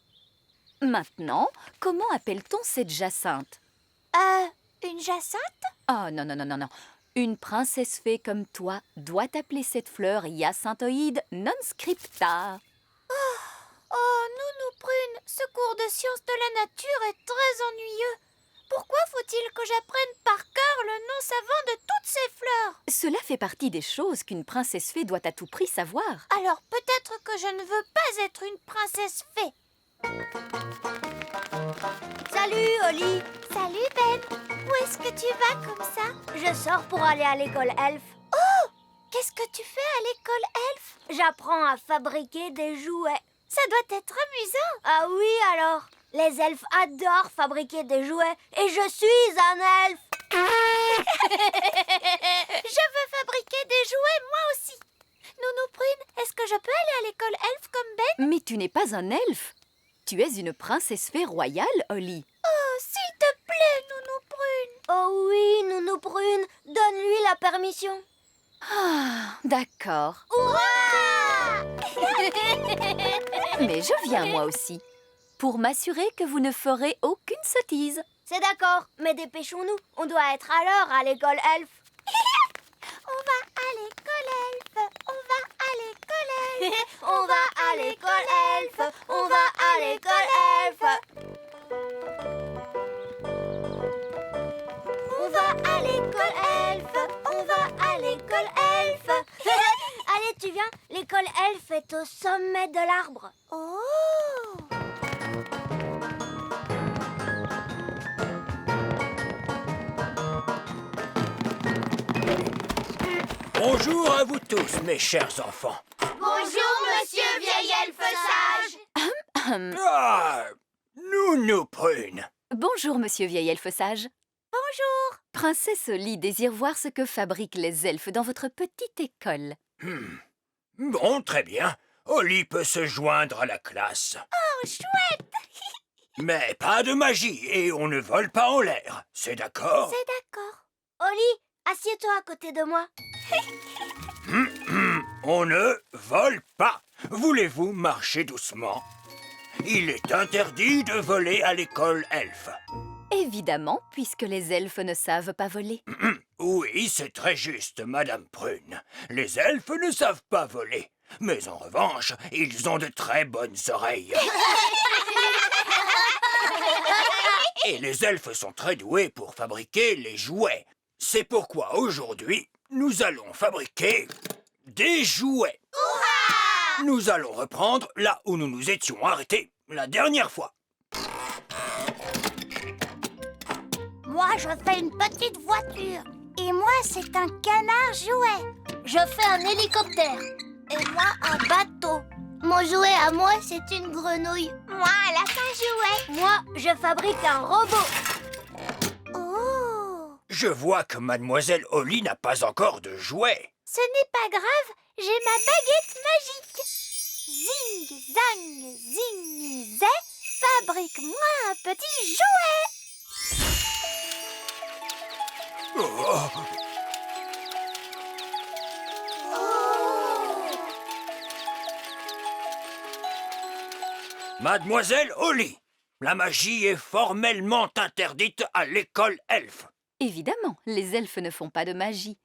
Maintenant, comment appelle-t-on cette jacinthe? Une jacinthe? Oh non, non, non, non, non. Une princesse fée comme toi doit appeler cette fleur Hyacinthoide non scripta. Oh, Nounou Prune, ce cours de sciences de la nature est très ennuyeux. Pourquoi faut-il que j'apprenne par cœur le nom savant de toutes ces fleurs? Cela fait partie des choses qu'une princesse fée doit à tout prix savoir. Alors peut-être que je ne veux pas être une princesse fée. Salut, Holly. Salut Ben, où est-ce que tu vas comme ça? Je sors pour aller à l'école elfe. Oh, qu'est-ce que tu fais à l'école elfe? J'apprends à fabriquer des jouets. Ça doit être amusant. Ah oui, alors? Les elfes adorent fabriquer des jouets et je suis un elfe. Je veux fabriquer des jouets moi aussi. Nounou Prune, est-ce que je peux aller à l'école elfe comme Ben? Mais tu n'es pas un elfe. Tu es une princesse fée royale, Holly. Oh, s'il te plaît, Nounou Prune. Oh oui, Nounou Prune, donne-lui la permission. Ah, d'accord. Hurrah! Mais je viens moi aussi, pour m'assurer que vous ne ferez aucune sottise. C'est d'accord, mais dépêchons-nous. On doit être à l'heure à l'école elfe. On va à l'école elfe. On va à l'école elfe. On va à l'école elfe. On va à l'école elfe. On va à l'école elfe. On va à l'école elfe. Allez, tu viens. L'école elfe est au sommet de l'arbre. Oh! Bonjour à vous tous, mes chers enfants. Bonjour, monsieur vieil elfe sage. Ah, Nounou Prune. Bonjour, monsieur vieil elfe sage. Bonjour. Princesse Holly désire voir ce que fabriquent les elfes dans votre petite école. Bon, très bien. Holly peut se joindre à la classe. Oh, chouette. Mais pas de magie et on ne vole pas en l'air. C'est d'accord? C'est d'accord. Holly, assieds-toi à côté de moi. On ne vole pas. Voulez-vous marcher doucement? Il est interdit de voler à l'école elfe. Évidemment, puisque les elfes ne savent pas voler. Oui, c'est très juste, Madame Prune. Les elfes ne savent pas voler. Mais en revanche, ils ont de très bonnes oreilles. Et les elfes sont très doués pour fabriquer les jouets. C'est pourquoi aujourd'hui, nous allons fabriquer des jouets. Nous allons reprendre là où nous nous étions arrêtés la dernière fois. Moi, je fais une petite voiture. Et moi, c'est un canard jouet. Je fais un hélicoptère. Et moi, un bateau. Mon jouet à moi, c'est une grenouille. Moi, un lapin jouet. Moi, je fabrique un robot. Oh! Je vois que Mademoiselle Holly n'a pas encore de jouets. Ce n'est pas grave, j'ai ma baguette magique. Zing, zang, zing, zé, fabrique-moi un petit jouet. Oh. Mademoiselle Holly, la magie est formellement interdite à l'école elfe. Évidemment, les elfes ne font pas de magie.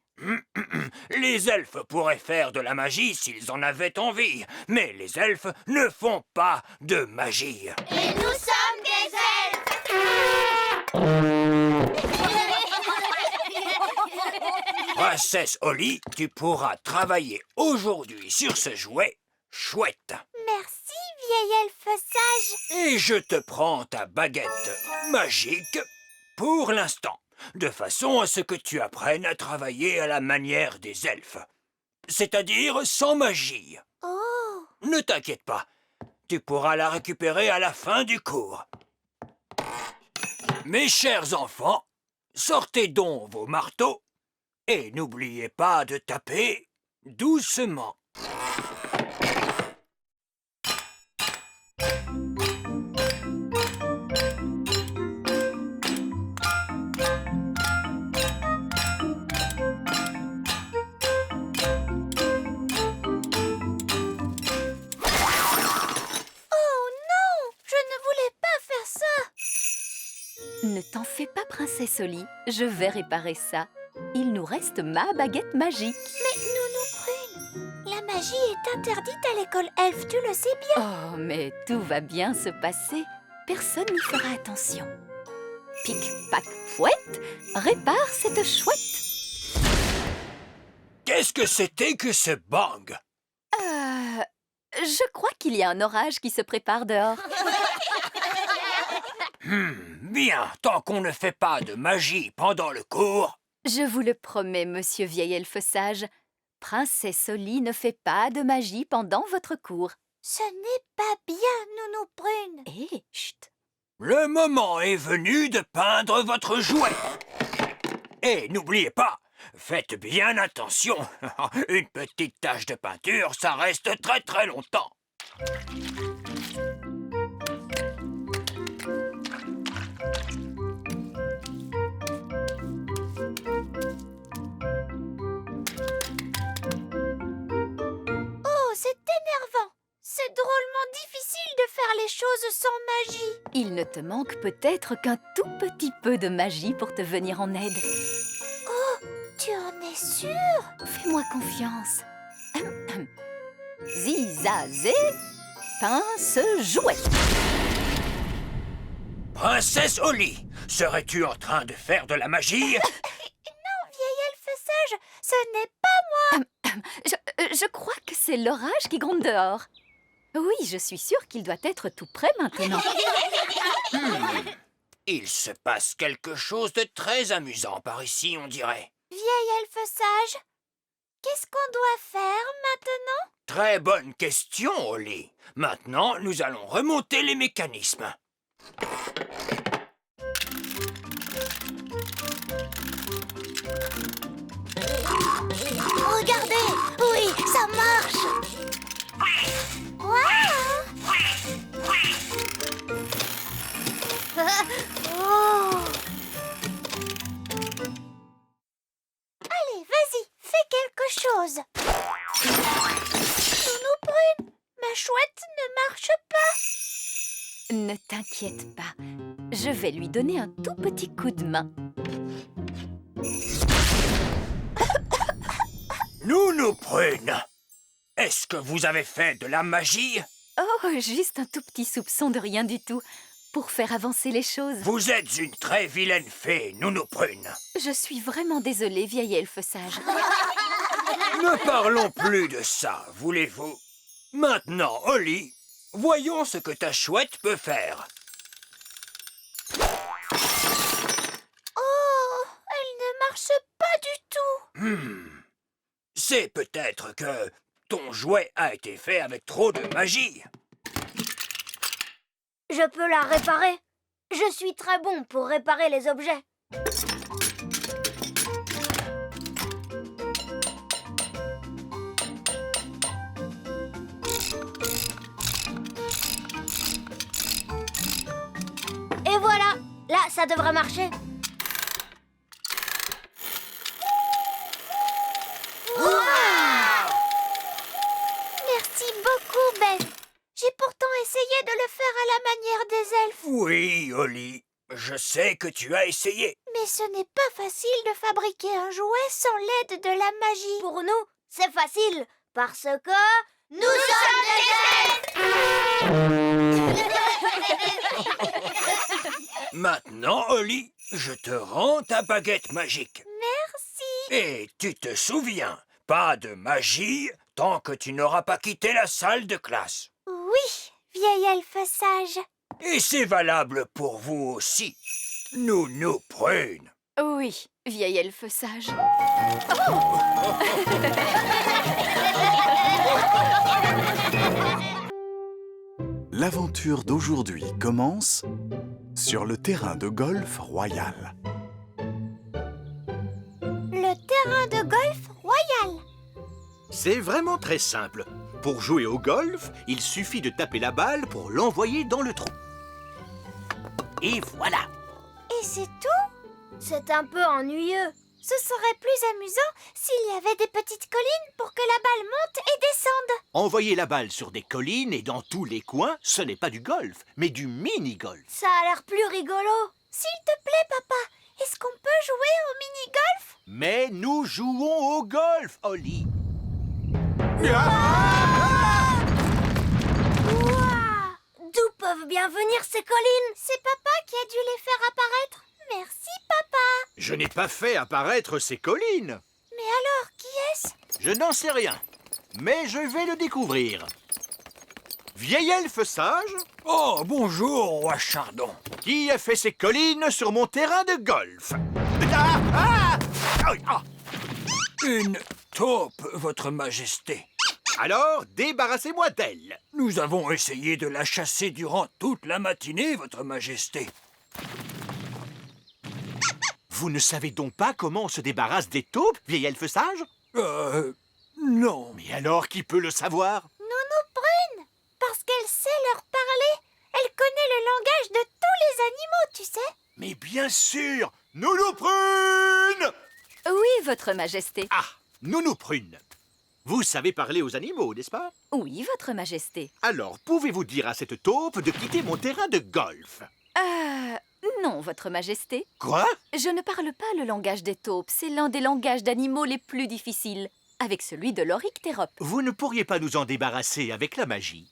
Les elfes pourraient faire de la magie s'ils en avaient envie, mais les elfes ne font pas de magie. Et nous sommes des elfes. Princesse Holly, tu pourras travailler aujourd'hui sur ce jouet chouette. Merci, vieil elfe sage. Et je te prends ta baguette magique pour l'instant, de façon à ce que tu apprennes à travailler à la manière des elfes, c'est-à-dire sans magie. Oh! Ne t'inquiète pas, tu pourras la récupérer à la fin du cours. Mes chers enfants, sortez donc vos marteaux et n'oubliez pas de taper doucement. Ne t'en fais pas, Princesse Holly. Je vais réparer ça. Il nous reste ma baguette magique. Mais Nounou Prune, la magie est interdite à l'école elfe, tu le sais bien. Oh, mais tout va bien se passer. Personne n'y fera attention. Pic, pac, fouette, répare cette chouette. Qu'est-ce que c'était que ce bang? Je crois qu'il y a un orage qui se prépare dehors. Bien, tant qu'on ne fait pas de magie pendant le cours. Je vous le promets, monsieur vieil elfe sage. Princesse Holly ne fait pas de magie pendant votre cours. Ce n'est pas bien, Nounou Prune. Hé, chut. Le moment est venu de peindre votre jouet. Et n'oubliez pas, faites bien attention. Une petite tache de peinture, ça reste très très longtemps. Oh, c'est énervant. C'est drôlement difficile de faire les choses sans magie. Il ne te manque peut-être qu'un tout petit peu de magie pour te venir en aide. Oh, tu en es sûre? Fais-moi confiance. Zizazé, pince jouet. Princesse Holly, serais-tu en train de faire de la magie? Non, vieil elfe sage, ce n'est pas moi. Je crois que c'est l'orage qui gronde dehors. Oui, je suis sûre qu'il doit être tout prêt maintenant. Il se passe quelque chose de très amusant par ici, on dirait. Vieil elfe sage, qu'est-ce qu'on doit faire maintenant? Très bonne question, Holly. Maintenant, nous allons remonter les mécanismes. Regardez, oui, ça marche. Waouh! Oh. Allez, vas-y, fais quelque chose. Nounou Prune, ma chouette ne marche pas. Ne t'inquiète pas, je vais lui donner un tout petit coup de main. Nounou Prune, est-ce que vous avez fait de la magie? Oh, juste un tout petit soupçon de rien du tout, pour faire avancer les choses. Vous êtes une très vilaine fée, Nounou Prune. Je suis vraiment désolée, vieil elfe sage. Ne parlons plus de ça, voulez-vous? Maintenant, Holly, voyons ce que ta chouette peut faire. Oh, elle ne marche pas du tout. C'est peut-être que ton jouet a été fait avec trop de magie. Je peux la réparer. Je suis très bon pour réparer les objets. Et voilà, là, ça devrait marcher. Merci beaucoup, Ben. J'ai pourtant essayé de le faire à la manière des elfes. Oui, Holly, je sais que tu as essayé. Mais ce n'est pas facile de fabriquer un jouet sans l'aide de la magie. Pour nous, c'est facile, parce que... Nous sommes des elfes. Maintenant, Oli, je te rends ta baguette magique. Merci. Et tu te souviens, pas de magie tant que tu n'auras pas quitté la salle de classe. Oui, vieil elfe sage. Et c'est valable pour vous aussi. Nounou Prune. Oui, vieil elfe sage. L'aventure d'aujourd'hui commence sur le terrain de golf royal. Le terrain de golf royal. C'est vraiment très simple. Pour jouer au golf, il suffit de taper la balle pour l'envoyer dans le trou. Et voilà. Et c'est tout? C'est un peu ennuyeux. Ce serait plus amusant s'il y avait des petites collines pour que la balle monte et descende. Envoyer la balle sur des collines et dans tous les coins, ce n'est pas du golf, mais du mini-golf. Ça a l'air plus rigolo. S'il te plaît, papa, est-ce qu'on peut jouer au mini-golf? Mais nous jouons au golf, Oli. Ouah! D'où peuvent bien venir ces collines? C'est papa qui a dû les faire apparaître. Merci, papa. Je n'ai pas fait apparaître ces collines. Mais alors, qui est-ce? Je n'en sais rien, mais je vais le découvrir. Vieil elfe sage, Oh, bonjour, roi Chardon. qui a fait ces collines sur mon terrain de golf? Ah, ah, ah, ah. Une taupe, votre majesté. Alors, débarrassez-moi d'elle. Nous avons essayé de la chasser durant toute la matinée, votre majesté. Vous ne savez donc pas comment on se débarrasse des taupes, vieil elfe sage? Non. Mais alors, qui peut le savoir? Nounou Prune, parce qu'elle sait leur parler. Elle connaît le langage de tous les animaux, tu sais. Mais bien sûr, Nounou Prune! Oui, votre majesté. Ah, Nounou Prune. Vous savez parler aux animaux, n'est-ce pas? Oui, votre majesté. Alors, pouvez-vous dire à cette taupe de quitter mon terrain de golf? Non, votre majesté. Quoi? Je ne parle pas le langage des taupes. C'est l'un des langages d'animaux les plus difficiles, avec celui de l'Oryctérope. Vous ne pourriez pas nous en débarrasser avec la magie?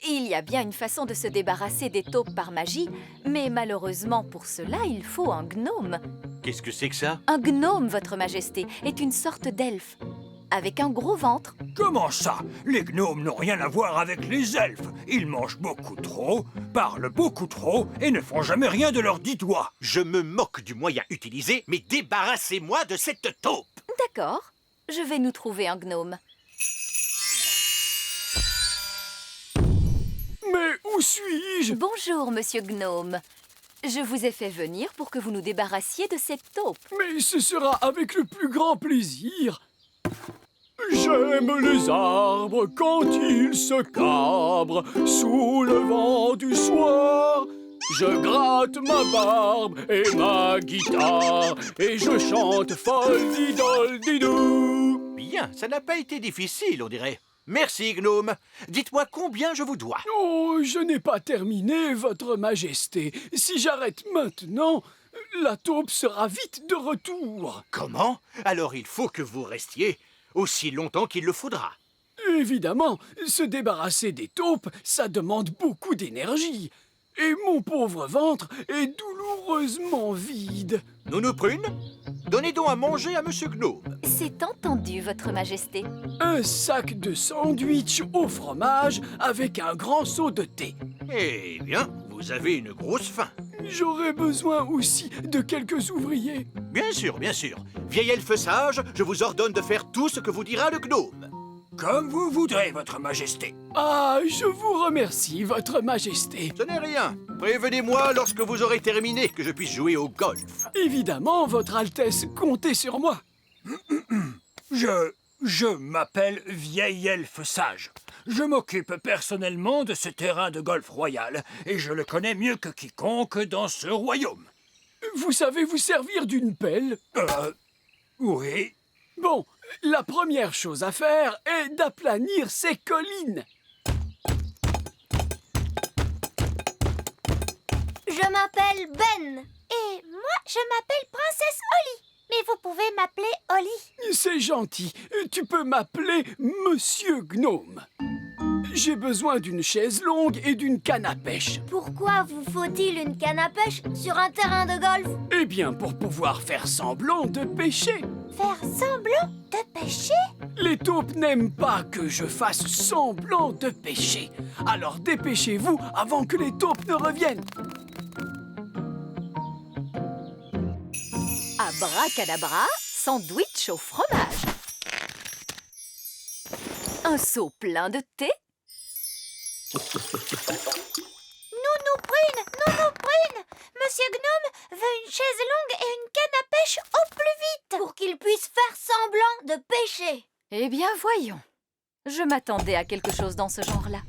Il y a bien une façon de se débarrasser des taupes par magie, mais malheureusement pour cela, il faut un gnome. Qu'est-ce que c'est que ça? Un gnome, votre majesté, est une sorte d'elfe, avec un gros ventre. Comment ça? Les gnomes n'ont rien à voir avec les elfes. Ils mangent beaucoup trop, parlent beaucoup trop et ne font jamais rien de leurs 10 doigts. Je me moque du moyen utilisé, mais débarrassez-moi de cette taupe! D'accord, je vais nous trouver un gnome. Mais où suis-je? Bonjour, monsieur Gnome. Je vous ai fait venir pour que vous nous débarrassiez de cette taupe. Mais ce sera avec le plus grand plaisir. J'aime les arbres quand ils se cabrent sous le vent du soir. Je gratte ma barbe et ma guitare et je chante foldidol-didou. Bien, ça n'a pas été difficile, on dirait. Merci, gnome. Dites-moi combien je vous dois. Oh, je n'ai pas terminé, votre majesté. Si j'arrête maintenant, la taupe sera vite de retour. Comment? Alors il faut que vous restiez aussi longtemps qu'il le faudra. Évidemment, se débarrasser des taupes, ça demande beaucoup d'énergie. Et mon pauvre ventre est douloureusement vide. Nounou Prune, donnez donc à manger à Monsieur Gnome. C'est entendu, votre majesté. Un sac de sandwich au fromage avec un grand seau de thé. Eh bien, vous avez une grosse faim. J'aurais besoin aussi de quelques ouvriers. Bien sûr, bien sûr. Vieil elfe sage, je vous ordonne de faire tout ce que vous dira le gnome. Comme vous voudrez, votre majesté. Ah, je vous remercie, votre majesté. Ce n'est rien. Prévenez-moi lorsque vous aurez terminé que je puisse jouer au golf. Évidemment, votre Altesse, comptez sur moi. Je m'appelle Vieil Elfe Sage. Je m'occupe personnellement de ce terrain de golf royal et je le connais mieux que quiconque dans ce royaume. Vous savez vous servir d'une pelle? Oui. Bon, la première chose à faire est d'aplanir ces collines. Je m'appelle Ben. Et moi, je m'appelle Princesse Oli. Mais vous pouvez m'appeler Oli. C'est gentil. Tu peux m'appeler Monsieur Gnome. j'ai besoin d'une chaise longue et d'une canne à pêche. Pourquoi vous faut-il une canne à pêche sur un terrain de golf? Eh bien, pour pouvoir faire semblant de pêcher. Faire semblant de pêcher? Les taupes n'aiment pas que je fasse semblant de pêcher. Alors dépêchez-vous avant que les taupes ne reviennent. Abracadabra, sandwich au fromage. Un seau plein de thé. Nounou Prune! Monsieur Gnome veut une chaise longue et une canne à pêche au plus vite! Pour qu'il puisse faire semblant de pêcher. Eh bien, voyons. Je m'attendais à quelque chose dans ce genre-là.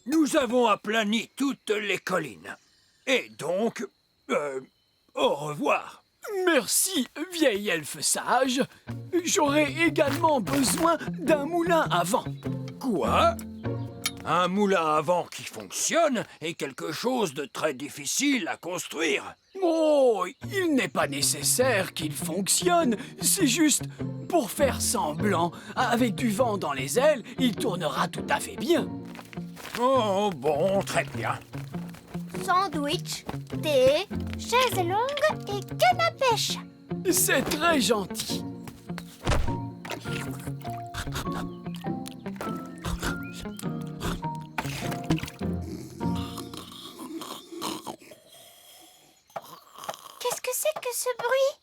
Nous avons aplani toutes les collines. Et donc, au revoir. Merci, vieil elfe sage. J'aurai également besoin d'un moulin à vent. Quoi? Un moulin à vent qui fonctionne est quelque chose de très difficile à construire. Oh, il n'est pas nécessaire qu'il fonctionne. C'est juste pour faire semblant. Avec du vent dans les ailes, il tournera tout à fait bien. Oh, bon, très bien. Sandwich, thé. Chaise longue et canne à pêche! C'est très gentil. Qu'est-ce que c'est que ce bruit?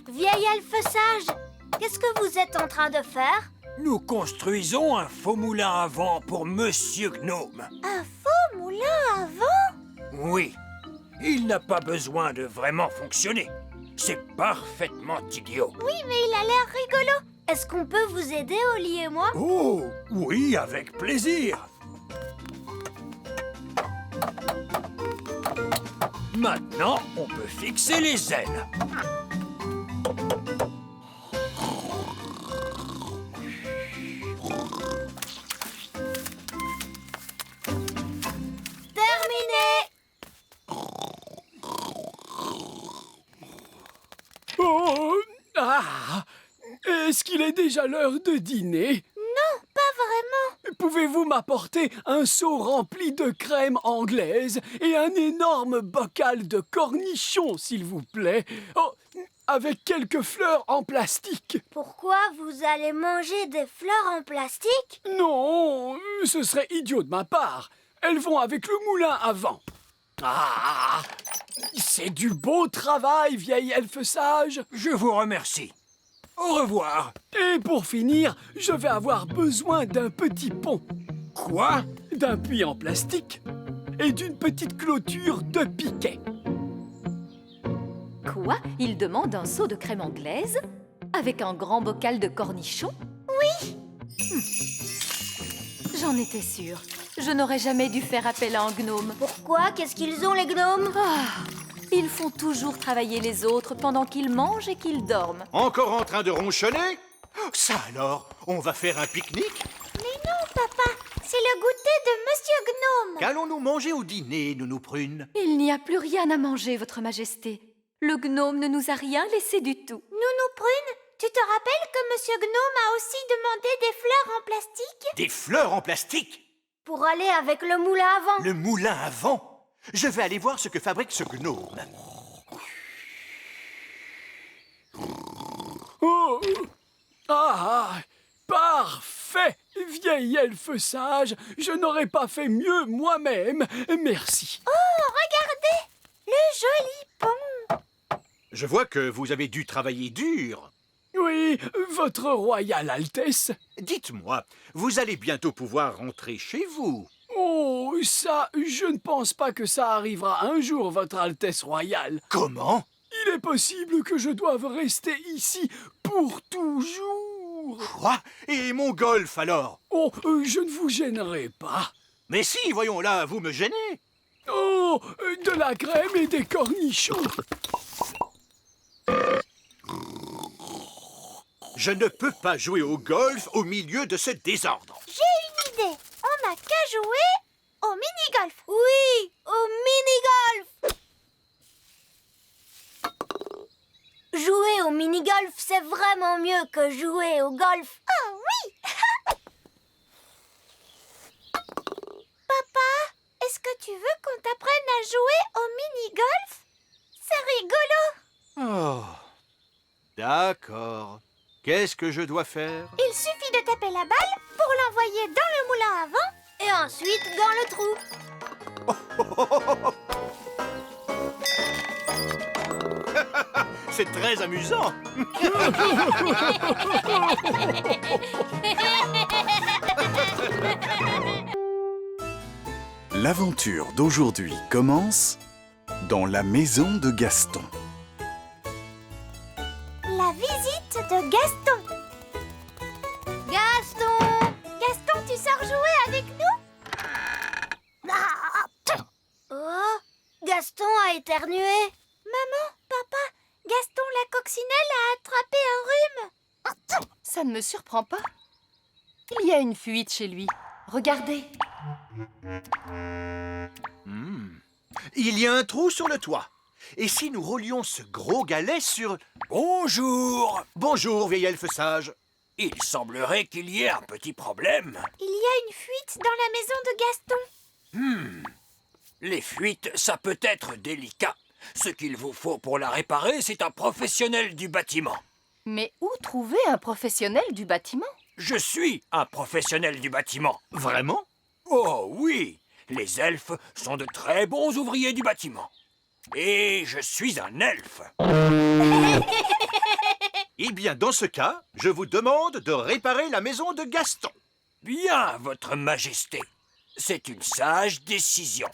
Vieil elfe sage, qu'est-ce que vous êtes en train de faire? Nous construisons un faux moulin à vent pour Monsieur Gnome. Un faux moulin à vent? Oui, il n'a pas besoin de vraiment fonctionner. C'est parfaitement idiot. Oui, mais il a l'air rigolo. Est-ce qu'on peut vous aider, Oli et moi? Oh, oui, avec plaisir. Maintenant, on peut fixer les ailes. Oh, ah, est-ce qu'il est déjà l'heure de dîner? Non, pas vraiment. Pouvez-vous m'apporter un seau rempli de crème anglaise et un énorme bocal de cornichons, s'il vous plaît? Oh, avec quelques fleurs en plastique. Pourquoi vous allez manger des fleurs en plastique? Non, ce serait idiot de ma part. Elles vont avec le moulin à vent. Ah, c'est du beau travail, vieil elfe sage. Je vous remercie. Au revoir. Et pour finir, je vais avoir besoin d'un petit pont. Quoi? D'un puits en plastique et d'une petite clôture de piquet. Quoi? Il demande un seau de crème anglaise avec un grand bocal de cornichons? Oui. J'en étais sûre. Je n'aurais jamais dû faire appel à un gnome. Pourquoi? Qu'est-ce qu'ils ont, les gnomes? Ils font toujours travailler les autres pendant qu'ils mangent et qu'ils dorment. Encore en train de ronchonner? Ça alors, on va faire un pique-nique? Mais non, papa, c'est le goûter de Monsieur Gnome. Qu'allons-nous manger au dîner, Nounou Prune? Il n'y a plus rien à manger, Votre Majesté. Le gnome ne nous a rien laissé du tout. Nounou Prune, tu te rappelles que Monsieur Gnome a aussi demandé des fleurs en plastique? Des fleurs en plastique? Pour aller avec le moulin à vent. Le moulin à vent? Je vais aller voir ce que fabrique ce gnome. Oh. Ah, parfait, vieil elfe sage. Je n'aurais pas fait mieux moi-même. Merci. Oh, regardez, le joli pont. Je vois que vous avez dû travailler dur. Oui, votre royale Altesse. Dites-moi, vous allez bientôt pouvoir rentrer chez vous. Oh, ça, je ne pense pas que ça arrivera un jour, votre Altesse royale. Comment? Il est possible que je doive rester ici pour toujours. Quoi? Et mon golf alors? Oh, je ne vous gênerai pas. Mais si, voyons là, vous me gênez. Oh, de la crème et des cornichons. Je ne peux pas jouer au golf au milieu de ce désordre. J'ai une idée. On n'a qu'à jouer au mini-golf. Oui, au mini-golf. Jouer au mini-golf, c'est vraiment mieux que jouer au golf. Oh oui. D'accord. Qu'est-ce que je dois faire? Il suffit de taper la balle pour l'envoyer dans le moulin à vent Et ensuite dans le trou. C'est très amusant. L'aventure d'aujourd'hui commence dans la maison de Gaston. La visite de Gaston. Gaston! Gaston, tu sors jouer avec nous? Oh, Gaston a éternué. Maman, papa, Gaston la coccinelle a attrapé un rhume. Ça ne me surprend pas. Il y a une fuite chez lui. Regardez. Il y a un trou sur le toit. Et si nous roulions ce gros galet sur... Bonjour. Bonjour, vieil elfe sage. Il semblerait qu'il y ait un petit problème. Il y a une fuite dans la maison de Gaston. Les fuites, ça peut être délicat. Ce qu'il vous faut pour la réparer, c'est un professionnel du bâtiment. Mais où trouver un professionnel du bâtiment? Je suis un professionnel du bâtiment. Vraiment? Oh oui, les elfes sont de très bons ouvriers du bâtiment. Et je suis un elfe. Eh bien, dans ce cas, je vous demande de réparer la maison de Gaston. Bien, votre majesté. C'est une sage décision.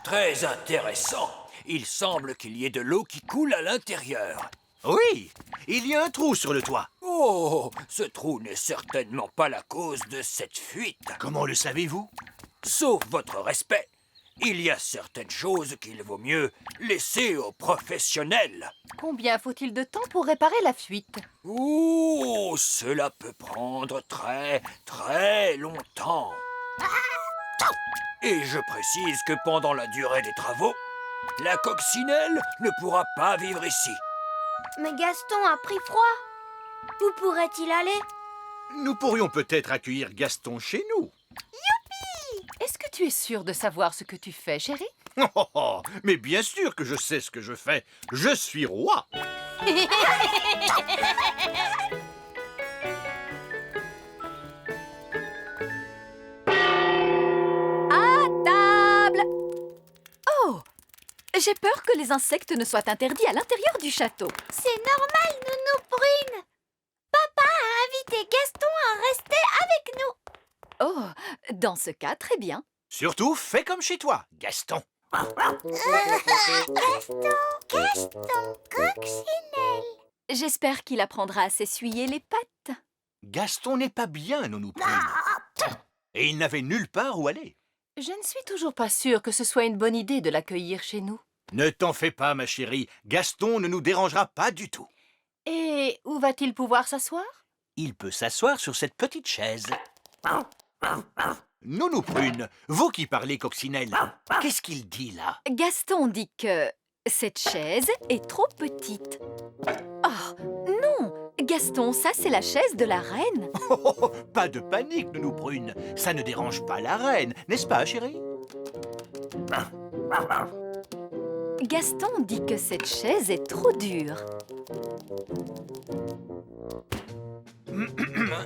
Très intéressant. Il semble qu'il y ait de l'eau qui coule à l'intérieur. Oui, il y a un trou sur le toit. Oh, ce trou n'est certainement pas la cause de cette fuite. Comment le savez-vous? Sauf votre respect, il y a certaines choses qu'il vaut mieux laisser aux professionnels. Combien faut-il de temps pour réparer la fuite? Oh, cela peut prendre très longtemps. Et je précise que pendant la durée des travaux, la coccinelle ne pourra pas vivre ici. Mais Gaston a pris froid. Où pourrait-il aller? Nous pourrions peut-être accueillir Gaston chez nous. Est-ce que tu es sûr de savoir ce que tu fais, chérie? Oh, mais bien sûr que je sais ce que je fais. Je suis roi. À table! Oh! J'ai peur que les insectes ne soient interdits à l'intérieur du château. C'est normal, Nounou Prune. Papa a invité Gaston à rester avec nous. Oh, dans ce cas, très bien. Surtout, fais comme chez toi, Gaston. Gaston, coccinelle. J'espère qu'il apprendra à s'essuyer les pattes. Gaston n'est pas bien, Nounou Prune. Et il n'avait nulle part où aller. Je ne suis toujours pas sûre que ce soit une bonne idée de l'accueillir chez nous. Ne t'en fais pas, ma chérie. Gaston ne nous dérangera pas du tout. Et où va-t-il pouvoir s'asseoir? Il peut s'asseoir sur cette petite chaise. Nounou Prune, vous qui parlez coccinelle, qu'est-ce qu'il dit là? Gaston dit que cette chaise est trop petite. Oh, non! Gaston, ça c'est la chaise de la reine. Oh, pas de panique, Nounou Prune. Ça ne dérange pas la reine, n'est-ce pas, chérie? Gaston dit que cette chaise est trop dure.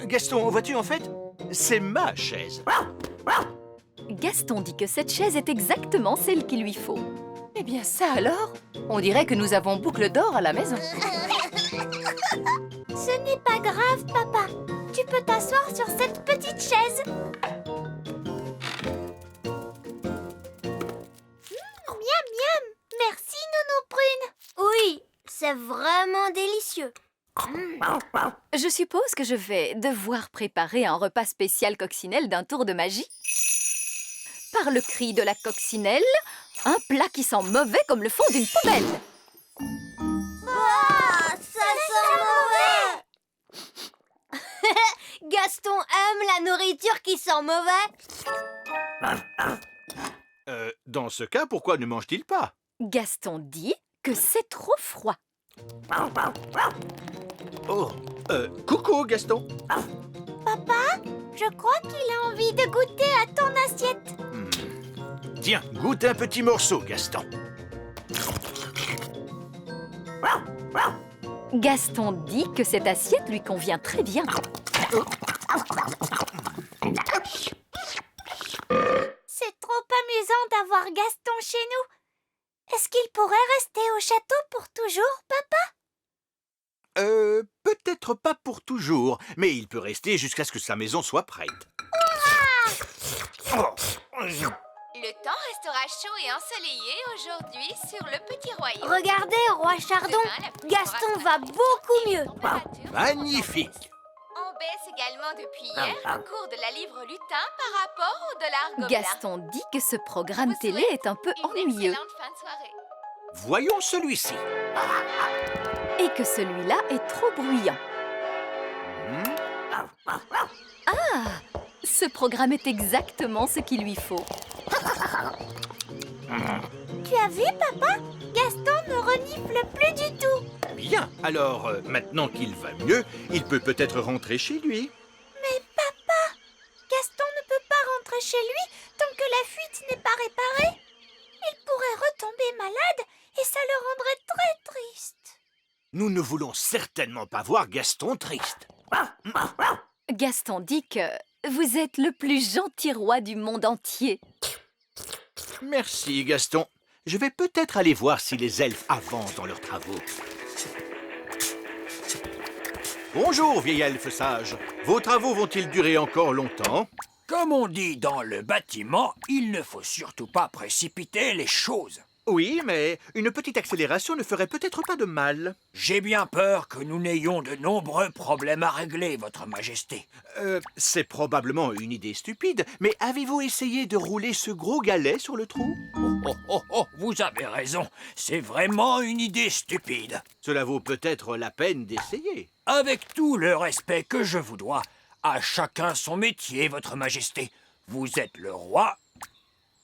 Gaston, vois-tu, en fait, c'est ma chaise. Gaston dit que cette chaise est exactement celle qu'il lui faut. Eh bien ça alors? On dirait que nous avons boucle d'or à la maison. Ce n'est pas grave, papa. Tu peux t'asseoir sur cette petite chaise. Miam, miam. Merci, Nounou Prune. Oui, c'est vraiment délicieux. Je suppose que je vais devoir préparer un repas spécial coccinelle d'un tour de magie. Par le cri de la coccinelle, un plat qui sent mauvais comme le fond d'une poubelle. Ah, ça sent mauvais. Gaston aime la nourriture qui sent mauvais. Dans ce cas, pourquoi ne mange-t-il pas? Gaston dit que c'est trop froid. Oh, coucou, Gaston. Papa, je crois qu'il a envie de goûter à ton assiette. Tiens, goûte un petit morceau, Gaston. Gaston dit que cette assiette lui convient très bien. C'est trop amusant d'avoir Gaston chez nous. Est-ce qu'il pourrait rester au château pour toujours, papa? Peut-être pas pour toujours, mais il peut rester jusqu'à ce que sa maison soit prête. Le temps restera chaud et ensoleillé aujourd'hui sur le petit royaume. Regardez, roi Chardon, Demain, la pluie Gaston fera va sa beaucoup mieux. température. Magnifique! On baisse également depuis hier le cours de la livre lutin par rapport au dollar gobelin. Gaston dit que ce programme Je vous télé souhaite est un peu une ennuyeux excellente fin de soirée. Voyons celui-ci. et que celui-là est trop bruyant. Ah! Ce programme est exactement ce qu'il lui faut. Tu as vu, papa? Gaston ne renifle plus du tout. Bien, alors maintenant qu'il va mieux, il peut peut-être rentrer chez lui. Mais papa, Gaston ne peut pas rentrer chez lui tant que la fuite n'est pas réparée. Il pourrait retomber malade et ça le rendrait très triste. Nous ne voulons certainement pas voir Gaston triste. Gaston dit que vous êtes le plus gentil roi du monde entier. Merci, Gaston. Je vais peut-être aller voir si les elfes avancent dans leurs travaux. Bonjour, vieil elfe sage. Vos travaux vont-ils durer encore longtemps? Comme on dit dans le bâtiment, il ne faut surtout pas précipiter les choses. Oui, mais une petite accélération ne ferait peut-être pas de mal. J'ai bien peur que nous n'ayons de nombreux problèmes à régler, Votre Majesté. C'est probablement une idée stupide, mais avez-vous essayé de rouler ce gros galet sur le trou? Oh, vous avez raison. C'est vraiment une idée stupide. Cela vaut peut-être la peine d'essayer. Avec tout le respect que je vous dois, à chacun son métier, Votre Majesté. Vous êtes le roi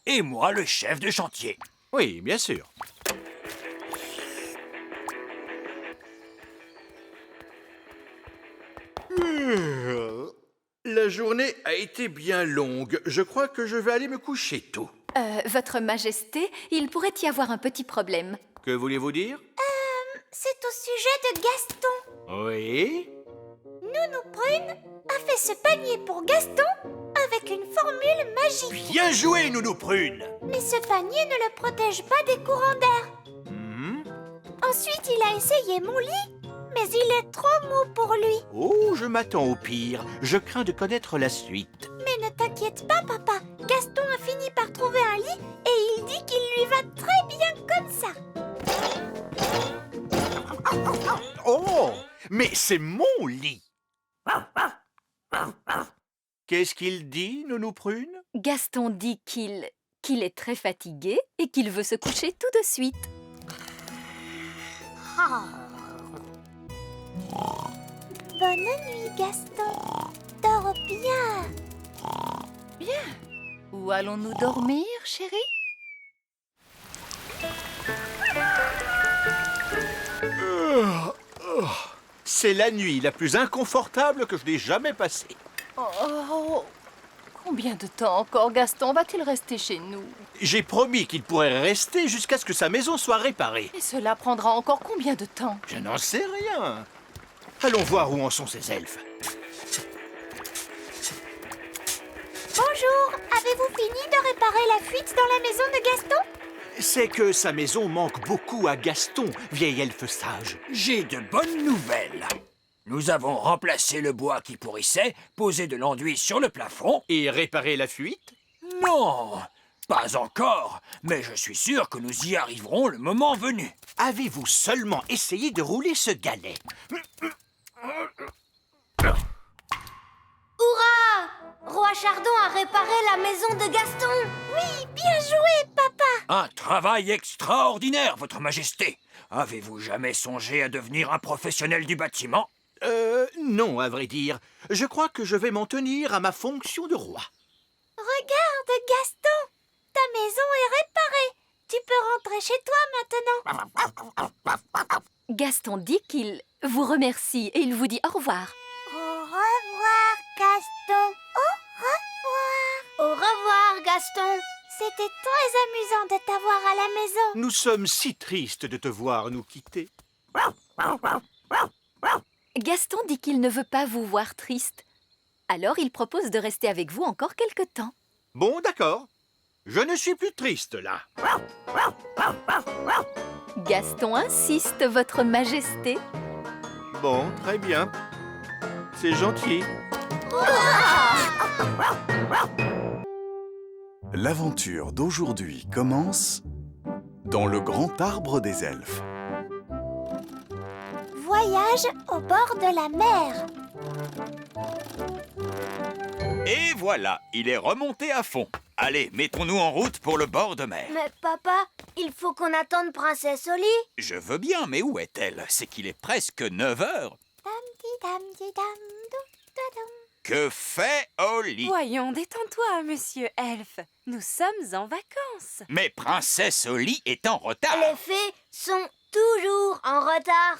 et moi le chef de chantier. Oui, bien sûr. La journée a été bien longue. Je crois que je vais aller me coucher tôt. Votre Majesté, il pourrait y avoir un petit problème. Que voulez-vous dire? C'est au sujet de Gaston. Oui? Nounou Prune a fait ce panier pour Gaston avec une formule magique. Bien joué, Nounou Prune! Mais ce panier ne le protège pas des courants d'air. Ensuite, il a essayé mon lit, mais il est trop mou pour lui. Oh, je m'attends au pire. Je crains de connaître la suite. Mais ne t'inquiète pas, papa. Gaston a fini par trouver un lit et il dit qu'il lui va très bien comme ça. Oh! Mais c'est mon lit! Qu'est-ce qu'il dit, Nounou Prune? Gaston dit qu'il est très fatigué et qu'il veut se coucher tout de suite. Bonne nuit, Gaston. Dors bien. Où allons-nous dormir, chérie? C'est la nuit la plus inconfortable que je n'ai jamais passée. Oh, combien de temps encore Gaston va-t-il rester chez nous? J'ai promis qu'il pourrait rester jusqu'à ce que sa maison soit réparée. Et cela prendra encore combien de temps? Je n'en sais rien. Allons voir où en sont ces elfes. Bonjour. Avez-vous fini de réparer la fuite dans la maison de Gaston? C'est que sa maison manque beaucoup à Gaston, vieil elfe sage. J'ai de bonnes nouvelles. Nous avons remplacé le bois qui pourrissait, posé de l'enduit sur le plafond. Et réparer la fuite? Non, pas encore, mais je suis sûr que nous y arriverons le moment venu. Avez-vous seulement essayé de rouler ce galet? Hurrah! Roi Chardon a réparé la maison de Gaston. Oui, bien joué, papa. Un travail extraordinaire, Votre Majesté. Avez-vous jamais songé à devenir un professionnel du bâtiment? Non, à vrai dire. Je crois que je vais m'en tenir à ma fonction de roi. Regarde, Gaston. Ta maison est réparée. Tu peux rentrer chez toi maintenant. Gaston dit qu'il vous remercie et il vous dit au revoir. Au revoir, Gaston. Au revoir. Au revoir, Gaston. C'était très amusant de t'avoir à la maison. Nous sommes si tristes de te voir nous quitter. Gaston dit qu'il ne veut pas vous voir triste. Alors il propose de rester avec vous encore quelque temps. Bon, d'accord. Je ne suis plus triste, là. Gaston insiste, votre majesté. Bon, très bien. C'est gentil. L'aventure d'aujourd'hui commence dans le grand arbre des elfes. Voyage au bord de la mer. Et voilà, il est remonté à fond. Allez, mettons-nous en route pour le bord de mer. Mais papa, il faut qu'on attende Princesse Oli. Je veux bien, mais où est-elle? C'est qu'il est presque 9 heures. Que fait Oli? Voyons, détends-toi, monsieur Elfe. Nous sommes en vacances. Mais Princesse Oli est en retard. Les fées sont toujours en retard.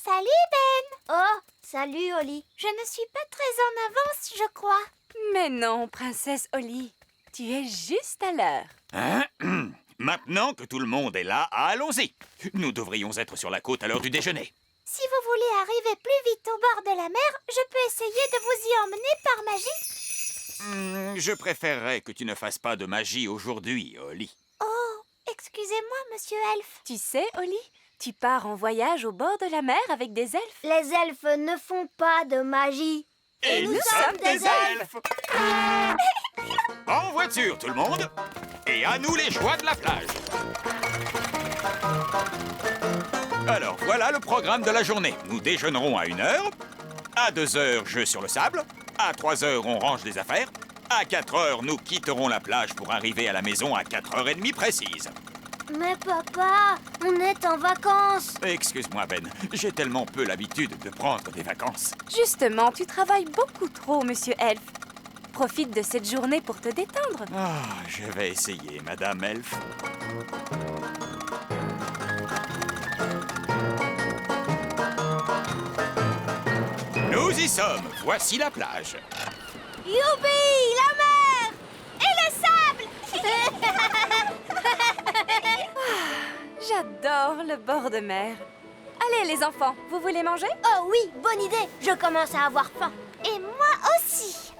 Salut Ben. Oh, salut Oli. Je ne suis pas très en avance, je crois. Mais non, princesse Oli, tu es juste à l'heure. Hein? Maintenant que tout le monde est là, allons-y. Nous devrions être sur la côte à l'heure du déjeuner. Si vous voulez arriver plus vite au bord de la mer, je peux essayer de vous y emmener par magie. Je préférerais que tu ne fasses pas de magie aujourd'hui, Oli. Oh, excusez-moi, monsieur Elfe. Tu sais, Oli, tu pars en voyage au bord de la mer avec des elfes. Les elfes ne font pas de magie. Et nous sommes des elfes. En voiture, tout le monde. Et à nous les joies de la plage. Alors, voilà le programme de la journée. Nous déjeunerons à 1h. À 2h, jeu sur le sable. À 3h, on range des affaires. À 4h, nous quitterons la plage pour arriver à la maison à 4h30 précises. Mais papa, on est en vacances. Excuse-moi, Ben. J'ai tellement peu l'habitude de prendre des vacances. Justement, tu travailles beaucoup trop, monsieur Elfe. Profite de cette journée pour te détendre. Ah, je vais essayer, Madame Elfe. Nous y sommes. Voici la plage. Youpi, la mer et le sable. J'adore le bord de mer. Allez, les enfants, vous voulez manger? Oh oui, bonne idée. Je commence à avoir faim. Et moi aussi.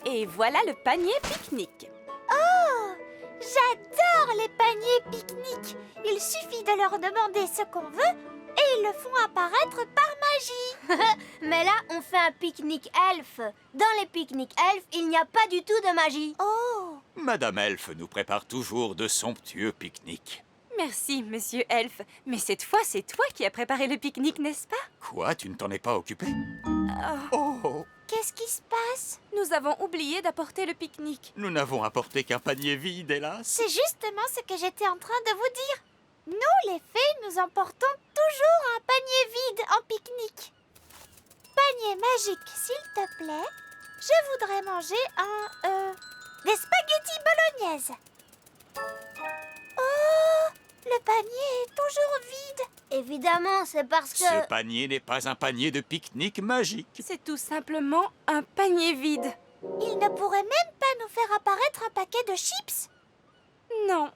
Et voilà le panier pique-nique. Oh, j'adore les paniers pique-nique. Il suffit de leur demander ce qu'on veut et ils le font apparaître par magie. Mais là, on fait un pique-nique elfe. Dans les pique-niques elfes, il n'y a pas du tout de magie. Oh, Madame Elfe nous prépare toujours de somptueux pique-niques. Merci, monsieur Elfe. Mais cette fois, c'est toi qui as préparé le pique-nique, n'est-ce pas? Quoi, tu ne t'en es pas occupé? Oh, qu'est-ce qui se passe? Nous avons oublié d'apporter le pique-nique. nous n'avons apporté qu'un panier vide, hélas. C'est justement ce que j'étais en train de vous dire. Nous, les fées, nous emportons toujours un panier vide en pique-nique. Panier magique, s'il te plaît. Je voudrais manger des spaghettis bolognaises. Oh, le panier est toujours vide. Évidemment, c'est parce que... Ce panier n'est pas un panier de pique-nique magique. C'est tout simplement un panier vide. Il ne pourrait même pas nous faire apparaître un paquet de chips. Non.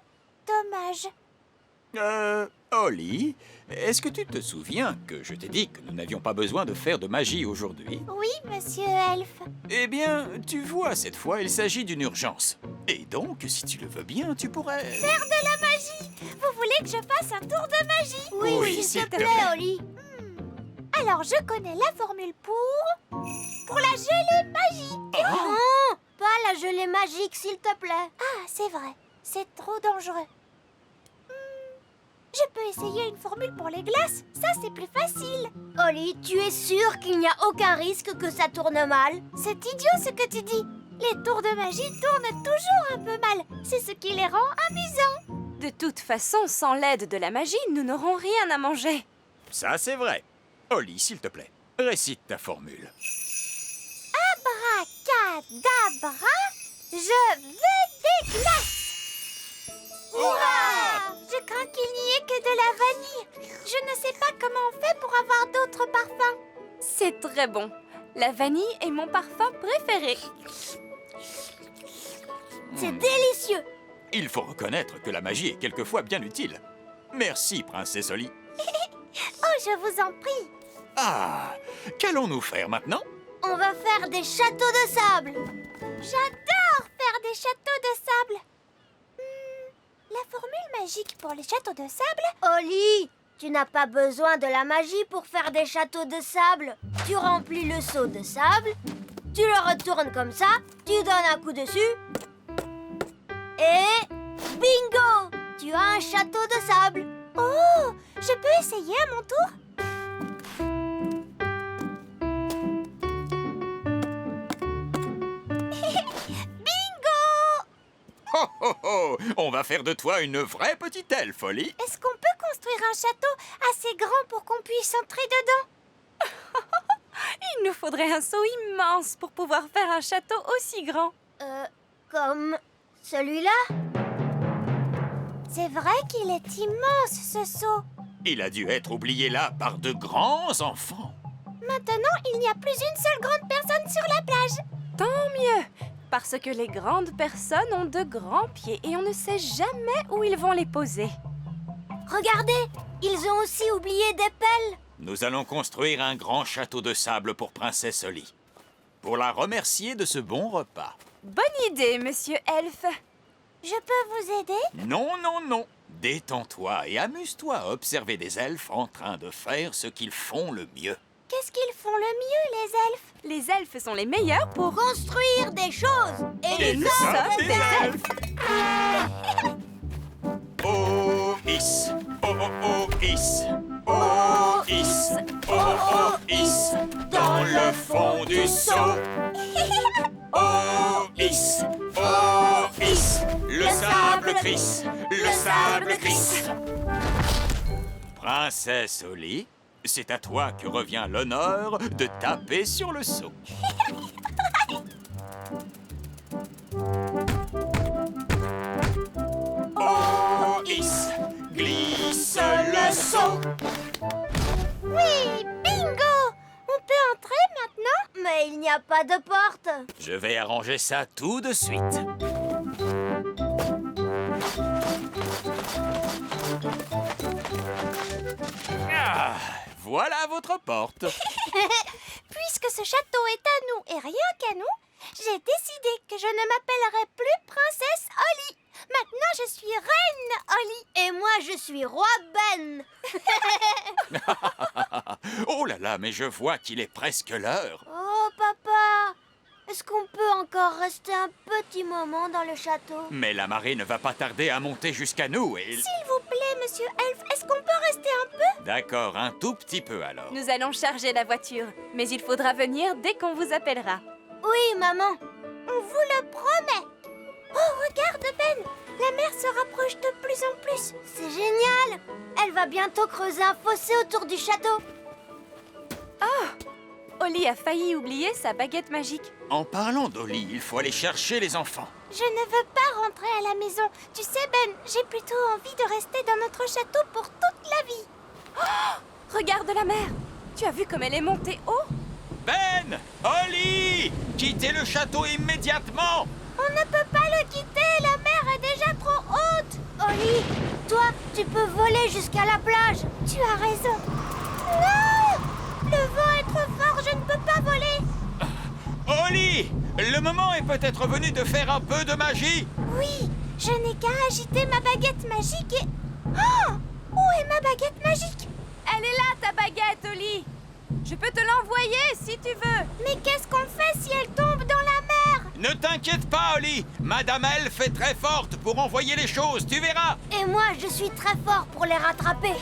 Dommage. Oli, est-ce que tu te souviens que je t'ai dit que nous n'avions pas besoin de faire de magie aujourd'hui? Oui, monsieur Elfe. Eh bien, tu vois, cette fois, il s'agit d'une urgence. Et donc, si tu le veux bien, tu pourrais... Faire de la magie. Vous voulez que je fasse un tour de magie? Oui, s'il te te plaît, plaît. Oli. Alors, je connais la formule pour la gelée magique. Non, pas la gelée magique, s'il te plaît. Ah, c'est vrai. C'est trop dangereux. Je peux essayer une formule pour les glaces. Ça, c'est plus facile. Oli, tu es sûre qu'il n'y a aucun risque que ça tourne mal? C'est idiot ce que tu dis. Les tours de magie tournent toujours un peu mal. C'est ce qui les rend amusants. De toute façon, sans l'aide de la magie, nous n'aurons rien à manger. Ça, c'est vrai. Oli, s'il te plaît, récite ta formule. Abracadabra, je veux des glaces. Hurrah! Je crains qu'il n'y ait que de la vanille. Je ne sais pas comment on fait pour avoir d'autres parfums. C'est très bon. La vanille est mon parfum préféré. C'est délicieux. Il faut reconnaître que la magie est quelquefois bien utile. Merci, princesse Oli. Oh, je vous en prie. Ah, qu'allons-nous faire maintenant? On va faire des châteaux de sable. J'adore faire des châteaux de sable. La formule magique pour les châteaux de sable? Oli, tu n'as pas besoin de la magie pour faire des châteaux de sable. Tu remplis le seau de sable, tu le retournes comme ça, tu donnes un coup dessus et bingo! Tu as un château de sable. Oh, je peux essayer à mon tour? Oh, oh, oh! On va faire de toi une vraie petite elfe, Oli. Est-ce qu'on peut construire un château assez grand pour qu'on puisse entrer dedans? Il nous faudrait un seau immense pour pouvoir faire un château aussi grand. Comme celui-là? C'est vrai qu'il est immense, ce seau. Il a dû être oublié là par de grands enfants. Maintenant, il n'y a plus une seule grande personne sur la plage. Tant mieux, parce que les grandes personnes ont de grands pieds et on ne sait jamais où ils vont les poser. Regardez, ils ont aussi oublié des pelles. Nous allons construire un grand château de sable pour princesse Oli, pour la remercier de ce bon repas. Bonne idée, monsieur Elfe. Je peux vous aider? Non, non, non. Détends-toi et amuse-toi à observer des elfes en train de faire ce qu'ils font le mieux. Qu'est-ce qu'ils font le mieux, les elfes? Les elfes sont les meilleurs pour construire des choses. Et nous sommes des elfes. Oh, is. Oh, oh, oh, is. Oh, is. Oh, oh, is. Dans le fond du seau. Oh, is. Oh, is. Le sable crisse. Le sable crisse. Princesse Oli, c'est à toi que revient l'honneur de taper sur le seau. Oh, is, glisse le seau. Oui, bingo! On peut entrer maintenant? Mais il n'y a pas de porte. Je vais arranger ça tout de suite. Ah, voilà votre porte. Puisque ce château est à nous et rien qu'à nous, j'ai décidé que je ne m'appellerai plus Princesse Oli. Maintenant, je suis Reine Oli. Et moi, je suis Roi Ben. Oh là là, mais je vois qu'il est presque l'heure. Oh, papa, est-ce qu'on peut encore rester un petit moment dans le château? Mais la marée ne va pas tarder à monter jusqu'à nous et... S'il vous plaît, monsieur Elfe, est-ce qu'on peut rester un peu? D'accord, un tout petit peu alors. Nous allons charger la voiture, mais il faudra venir dès qu'on vous appellera. Oui, maman. On vous le promet. Oh, regarde, Ben. La mer se rapproche de plus en plus. C'est génial. Elle va bientôt creuser un fossé autour du château. Oh! Oli a failli oublier sa baguette magique. En parlant d'Oli, il faut aller chercher les enfants. Je ne veux pas rentrer à la maison. Tu sais, Ben, j'ai plutôt envie de rester dans notre château pour toute la vie. Oh! Regarde la mer. Tu as vu comme elle est montée haut? Ben! Oli! Quittez le château immédiatement! On ne peut pas le quitter, la mer est déjà trop haute. Oli, toi, tu peux voler jusqu'à la plage. Tu as raison. Non! Le vent est trop fort, je ne peux pas voler. Oli! Le moment est peut-être venu de faire un peu de magie. Oui, je n'ai qu'à agiter ma baguette magique et... Oh! Où est ma baguette magique? Elle est là, ta baguette, Oli. Je peux te l'envoyer si tu veux. Mais qu'est-ce qu'on fait si elle tombe dans la mer? Ne t'inquiète pas, Oli. Madame Elfe est très forte pour envoyer les choses, tu verras. Et moi, je suis très fort pour les rattraper.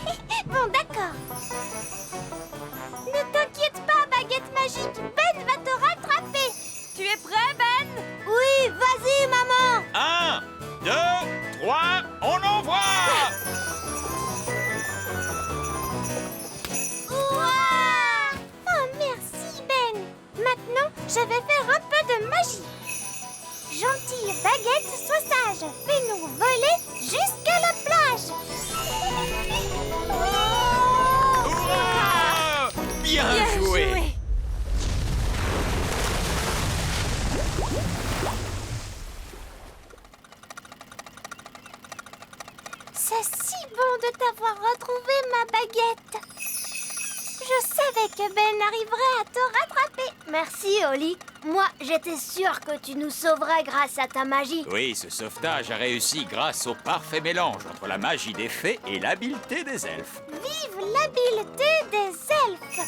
Bon, d'accord. Ne t'inquiète pas, baguette magique. Ben va te rattraper. Tu es prêt, Ben? Oui, vas-y, maman. 1, 2, 3, on envoie. Oh, merci, Ben. Maintenant, je vais faire un peu de magie. Gentille baguette, sois sage. Fais-nous voler jusqu'à la plage. Hurrah! Bien joué. C'est si bon de t'avoir retrouvé, ma baguette. Je savais que Ben arriverait à te rattraper. Merci, Oli. Moi, j'étais sûre que tu nous sauverais grâce à ta magie. Oui, ce sauvetage a réussi grâce au parfait mélange entre la magie des fées et l'habileté des elfes. Vive l'habileté des elfes!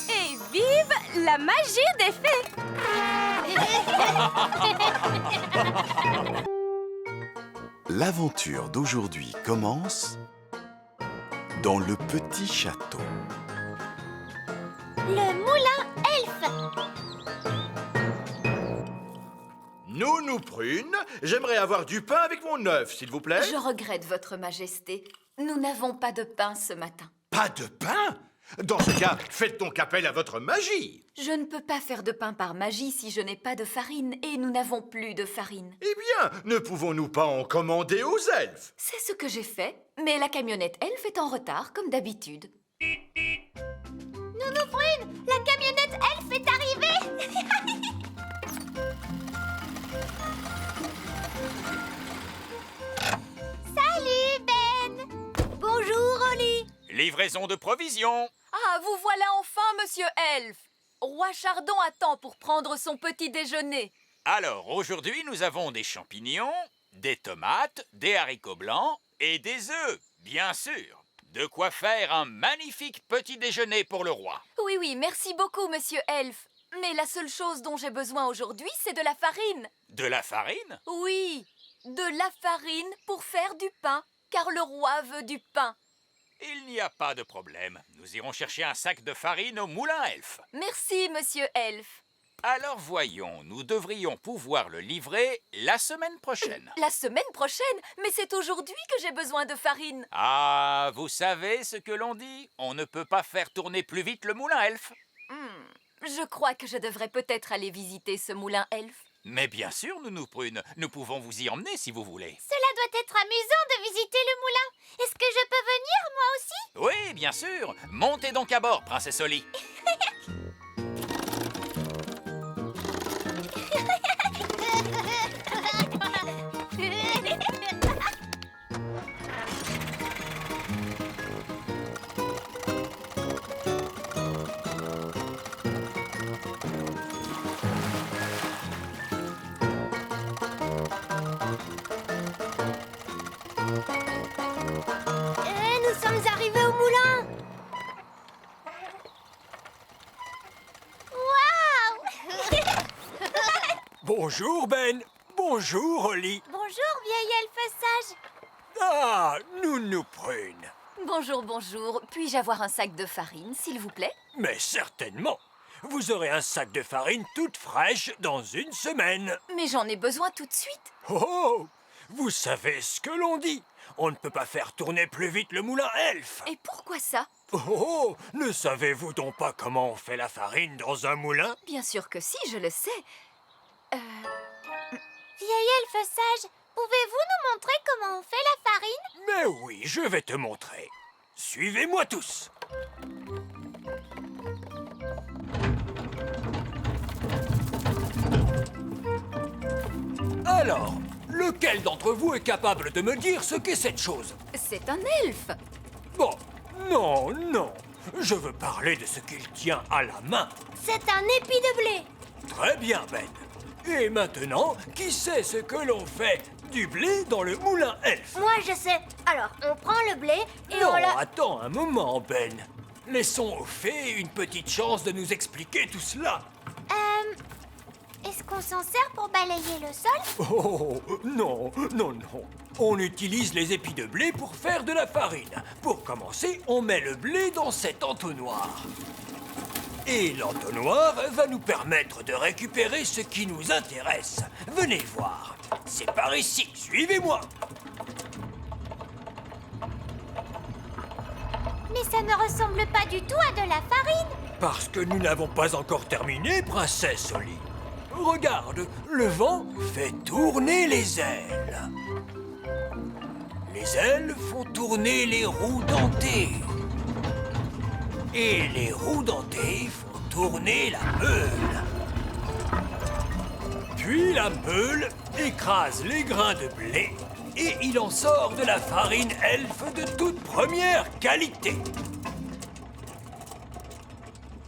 Et vive la magie des fées! L'aventure d'aujourd'hui commence dans le petit château. Le moulin elfe. Nounou Prune, j'aimerais avoir du pain avec mon œuf, s'il vous plaît. Je regrette, Votre Majesté. Nous n'avons pas de pain ce matin. Pas de pain? Dans ce cas, faites donc appel à votre magie. Je ne peux pas faire de pain par magie si je n'ai pas de farine, et nous n'avons plus de farine. Eh bien, ne pouvons-nous pas en commander aux elfes? C'est ce que j'ai fait, mais la camionnette elfe est en retard, comme d'habitude. Nounou Prune, la camionnette elfe est arrivée. Salut, Ben. Bonjour, Oli. Livraison de provisions. Ah, vous voilà enfin, monsieur Elfe. Roi Chardon attend pour prendre son petit déjeuner. Alors, aujourd'hui, nous avons des champignons, des tomates, des haricots blancs et des œufs, bien sûr. De quoi faire un magnifique petit déjeuner pour le roi. Oui, merci beaucoup, monsieur Elfe. Mais la seule chose dont j'ai besoin aujourd'hui, c'est de la farine. De la farine? Oui, de la farine pour faire du pain, car le roi veut du pain. Il n'y a pas de problème. Nous irons chercher un sac de farine au moulin elfe. Merci, monsieur Elfe. Alors voyons, nous devrions pouvoir le livrer la semaine prochaine. La semaine prochaine? Mais c'est aujourd'hui que j'ai besoin de farine. Ah, vous savez ce que l'on dit? On ne peut pas faire tourner plus vite le moulin elfe. Je crois que je devrais peut-être aller visiter ce moulin elfe. Mais bien sûr, Nounou Prune, nous pouvons vous y emmener si vous voulez. Cela doit être amusant de visiter le moulin. Est-ce que je peux venir, moi aussi? Oui, bien sûr. Montez donc à bord, princesse Oli. Nous sommes arrivés au moulin. Waouh! Bonjour, Ben. Bonjour, Oli. Bonjour, vieil elfe sage. Ah, Nounou Prune. Bonjour. Puis-je avoir un sac de farine, s'il vous plaît? Mais certainement. Vous aurez un sac de farine toute fraîche dans une semaine. Mais j'en ai besoin tout de suite. Oh, vous savez ce que l'on dit. On ne peut pas faire tourner plus vite le moulin elfe. Et pourquoi ça? Oh, ne savez-vous donc pas comment on fait la farine dans un moulin? Bien sûr que si, je le sais. Vieil elfe sage, pouvez-vous nous montrer comment on fait la farine? Mais oui, je vais te montrer. Suivez-moi tous. Alors, lequel d'entre vous est capable de me dire ce qu'est cette chose? C'est un elfe. Bon, non. Je veux parler de ce qu'il tient à la main. C'est un épi de blé. Très bien, Ben. Et maintenant, qui sait ce que l'on fait du blé dans le moulin elfe? Moi, je sais. Alors, on prend le blé et Non, on la... attends un moment, Ben. Laissons aux fées une petite chance de nous expliquer tout cela. Est-ce qu'on s'en sert pour balayer le sol? Oh, non. On utilise les épis de blé pour faire de la farine. Pour commencer, on met le blé dans cet entonnoir. Et l'entonnoir va nous permettre de récupérer ce qui nous intéresse. Venez voir. C'est par ici. Suivez-moi. Mais ça ne ressemble pas du tout à de la farine. Parce que nous n'avons pas encore terminé, princesse Oli. Regarde, le vent fait tourner les ailes. Les ailes font tourner les roues dentées. Et les roues dentées font tourner la meule. Puis la meule écrase les grains de blé Et il en sort de la farine elfe de toute première qualité.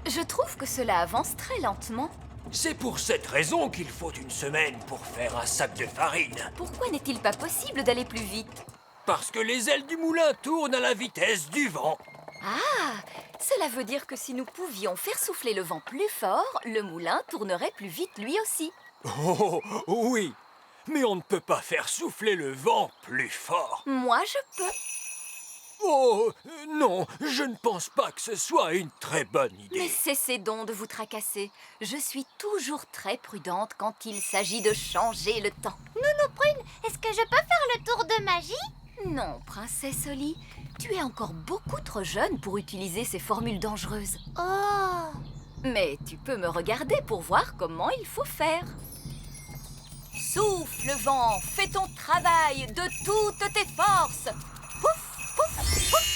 Je trouve que cela avance très lentement. C'est pour cette raison qu'il faut une semaine pour faire un sac de farine. Pourquoi n'est-il pas possible d'aller plus vite? Parce que les ailes du moulin tournent à la vitesse du vent. Ah, cela veut dire que si nous pouvions faire souffler le vent plus fort, le moulin tournerait plus vite lui aussi. Oh, oui. Mais on ne peut pas faire souffler le vent plus fort. Moi, je peux. Oh, non, je ne pense pas que ce soit une très bonne idée. Mais cessez donc de vous tracasser. Je suis toujours très prudente quand il s'agit de changer le temps. Nounou Prune, est-ce que je peux faire le tour de magie? Non, princesse Oli, tu es encore beaucoup trop jeune pour utiliser ces formules dangereuses. Oh! Mais tu peux me regarder pour voir comment il faut faire. Souffle vent, fais ton travail de toutes tes forces. Pouf, pouf, pouf.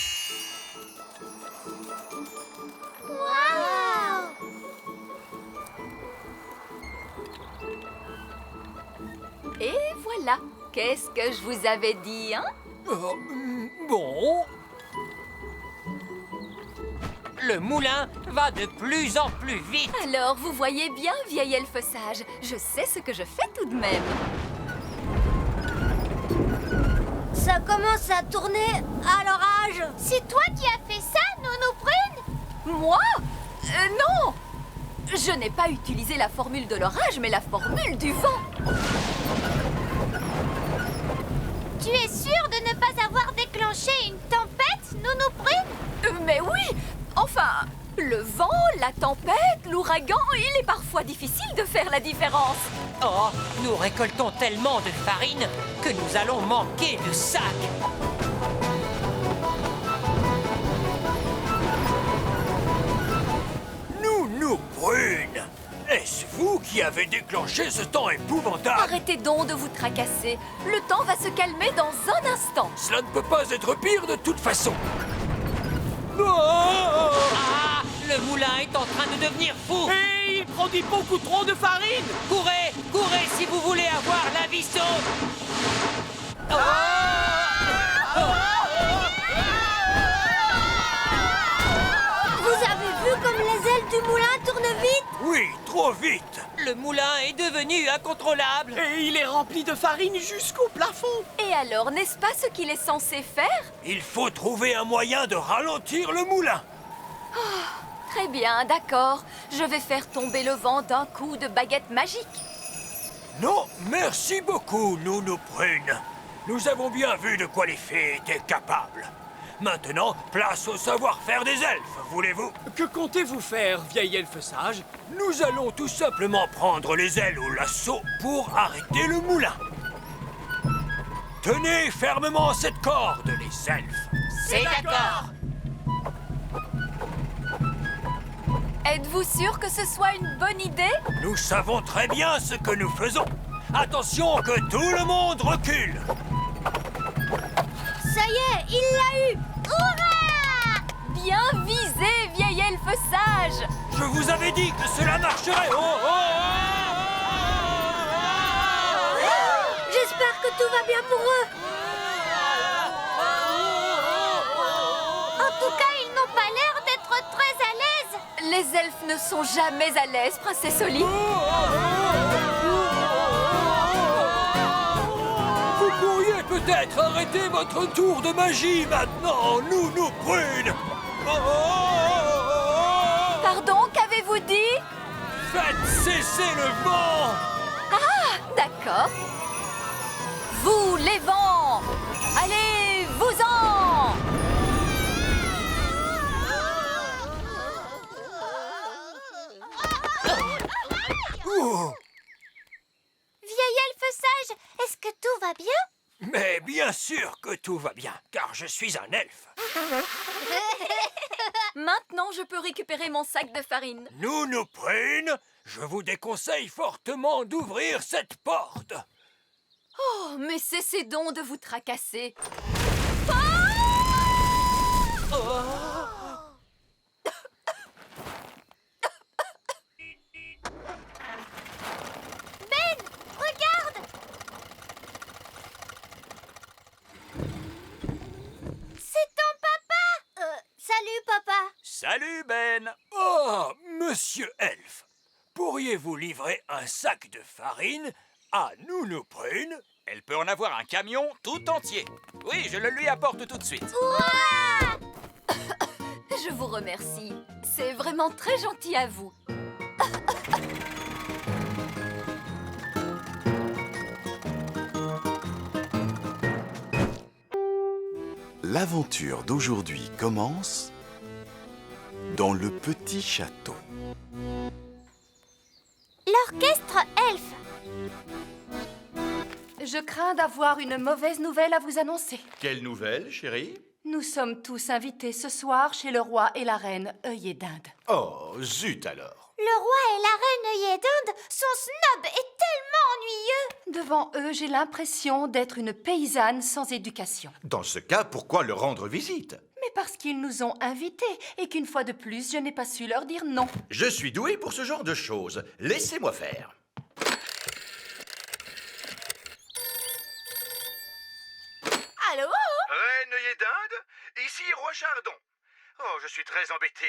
Waouh! Et voilà. Qu'est-ce que je vous avais dit, hein? Bon. Le moulin va de plus en plus vite. Alors, vous voyez bien, vieil elfe sage, je sais ce que je fais tout de même. Ça commence à tourner à l'orage. C'est toi qui as fait ça, Nounou Prune? Moi? Non! Je n'ai pas utilisé la formule de l'orage, mais la formule du vent. Tu es sûre de ne pas avoir déclenché une tempête, Nounou Prune? Mais oui! Enfin, le vent, la tempête, l'ouragan, il est parfois difficile de faire la différence. Oh, nous récoltons tellement de farine que nous allons manquer de sacs. Nounou Prune, est-ce vous qui avez déclenché ce temps épouvantable? Arrêtez donc de vous tracasser. Le temps va se calmer dans un instant. Cela ne peut pas être pire de toute façon. Ah, le moulin est en train de devenir fou. Et il produit beaucoup trop de farine. Courez, courez si vous voulez avoir la vie sauve. Vous avez vu comme les ailes du moulin tournent vite? Oui, trop vite. Le moulin est devenu incontrôlable. Et il est rempli de farine jusqu'au plafond. Et alors, n'est-ce pas ce qu'il est censé faire? Il faut trouver un moyen de ralentir le moulin. Très bien, d'accord. Je vais faire tomber le vent d'un coup de baguette magique. Non, merci beaucoup, Nounou Prune. Nous avons bien vu de quoi les fées étaient capables. Maintenant, place au savoir-faire des elfes, voulez-vous? Que comptez-vous faire, vieil elfe sage? Nous allons tout simplement prendre les ailes au lasso pour arrêter le moulin. Tenez fermement cette corde, les elfes. C'est d'accord. Êtes-vous sûr que ce soit une bonne idée? Nous savons très bien ce que nous faisons. Attention que tout le monde recule. Ça y est, il l'a eu. Hurrah! Bien visé, vieil elfe sage! Je vous avais dit que cela marcherait. J'espère que tout va bien pour eux. En tout cas, ils n'ont pas l'air d'être très à l'aise. Les elfes ne sont jamais à l'aise, princesse Oli. Vous pourriez peut-être arrêter votre tour de magie maintenant, Nounou Prune. Pardon, qu'avez-vous dit? Faites cesser le vent. Ah, d'accord. Vous, les vents, allez-vous-en! Vieil elfe sage, est-ce que tout va bien? Mais bien sûr que tout va bien, car je suis un elfe. Maintenant, je peux récupérer mon sac de farine. Nounou Prune, je vous déconseille fortement d'ouvrir cette porte. Oh, mais cessez donc de vous tracasser. Ben, regarde! Salut, Ben. Oh, monsieur Elfe, pourriez-vous livrer un sac de farine à Nounou Prune? Elle peut en avoir un camion tout entier. Oui, je le lui apporte tout de suite. Je vous remercie. C'est vraiment très gentil à vous. L'aventure d'aujourd'hui commence dans le petit château. L'orchestre elfe. Je crains d'avoir une mauvaise nouvelle à vous annoncer. Quelle nouvelle, chérie? Nous sommes tous invités ce soir chez le roi et la reine Œillet d'Inde. Oh, zut alors. Le roi et la reine Œillet d'Inde sont snobs et tellement ennuyeux. Devant eux, j'ai l'impression d'être une paysanne sans éducation. Dans ce cas, pourquoi leur rendre visite? Mais parce qu'ils nous ont invités et qu'une fois de plus, je n'ai pas su leur dire non. Je suis doué pour ce genre de choses. Laissez-moi faire. Allô? Reine Œillet d'Inde, ici Roi Chardon. Oh, je suis très embêté.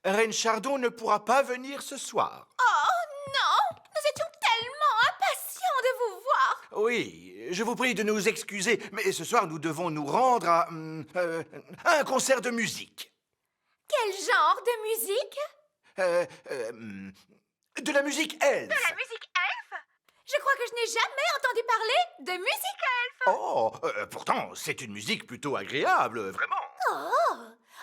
Reine Chardon ne pourra pas venir ce soir. Oh non! Nous étions tellement impatients de vous voir. Oui, je vous prie de nous excuser, mais ce soir nous devons nous rendre à un concert de musique. Quel genre de musique? De la musique elfe. De la musique elfe? Je crois que je n'ai jamais entendu parler de musique elfe. Oh, pourtant, c'est une musique plutôt agréable, vraiment. Oh!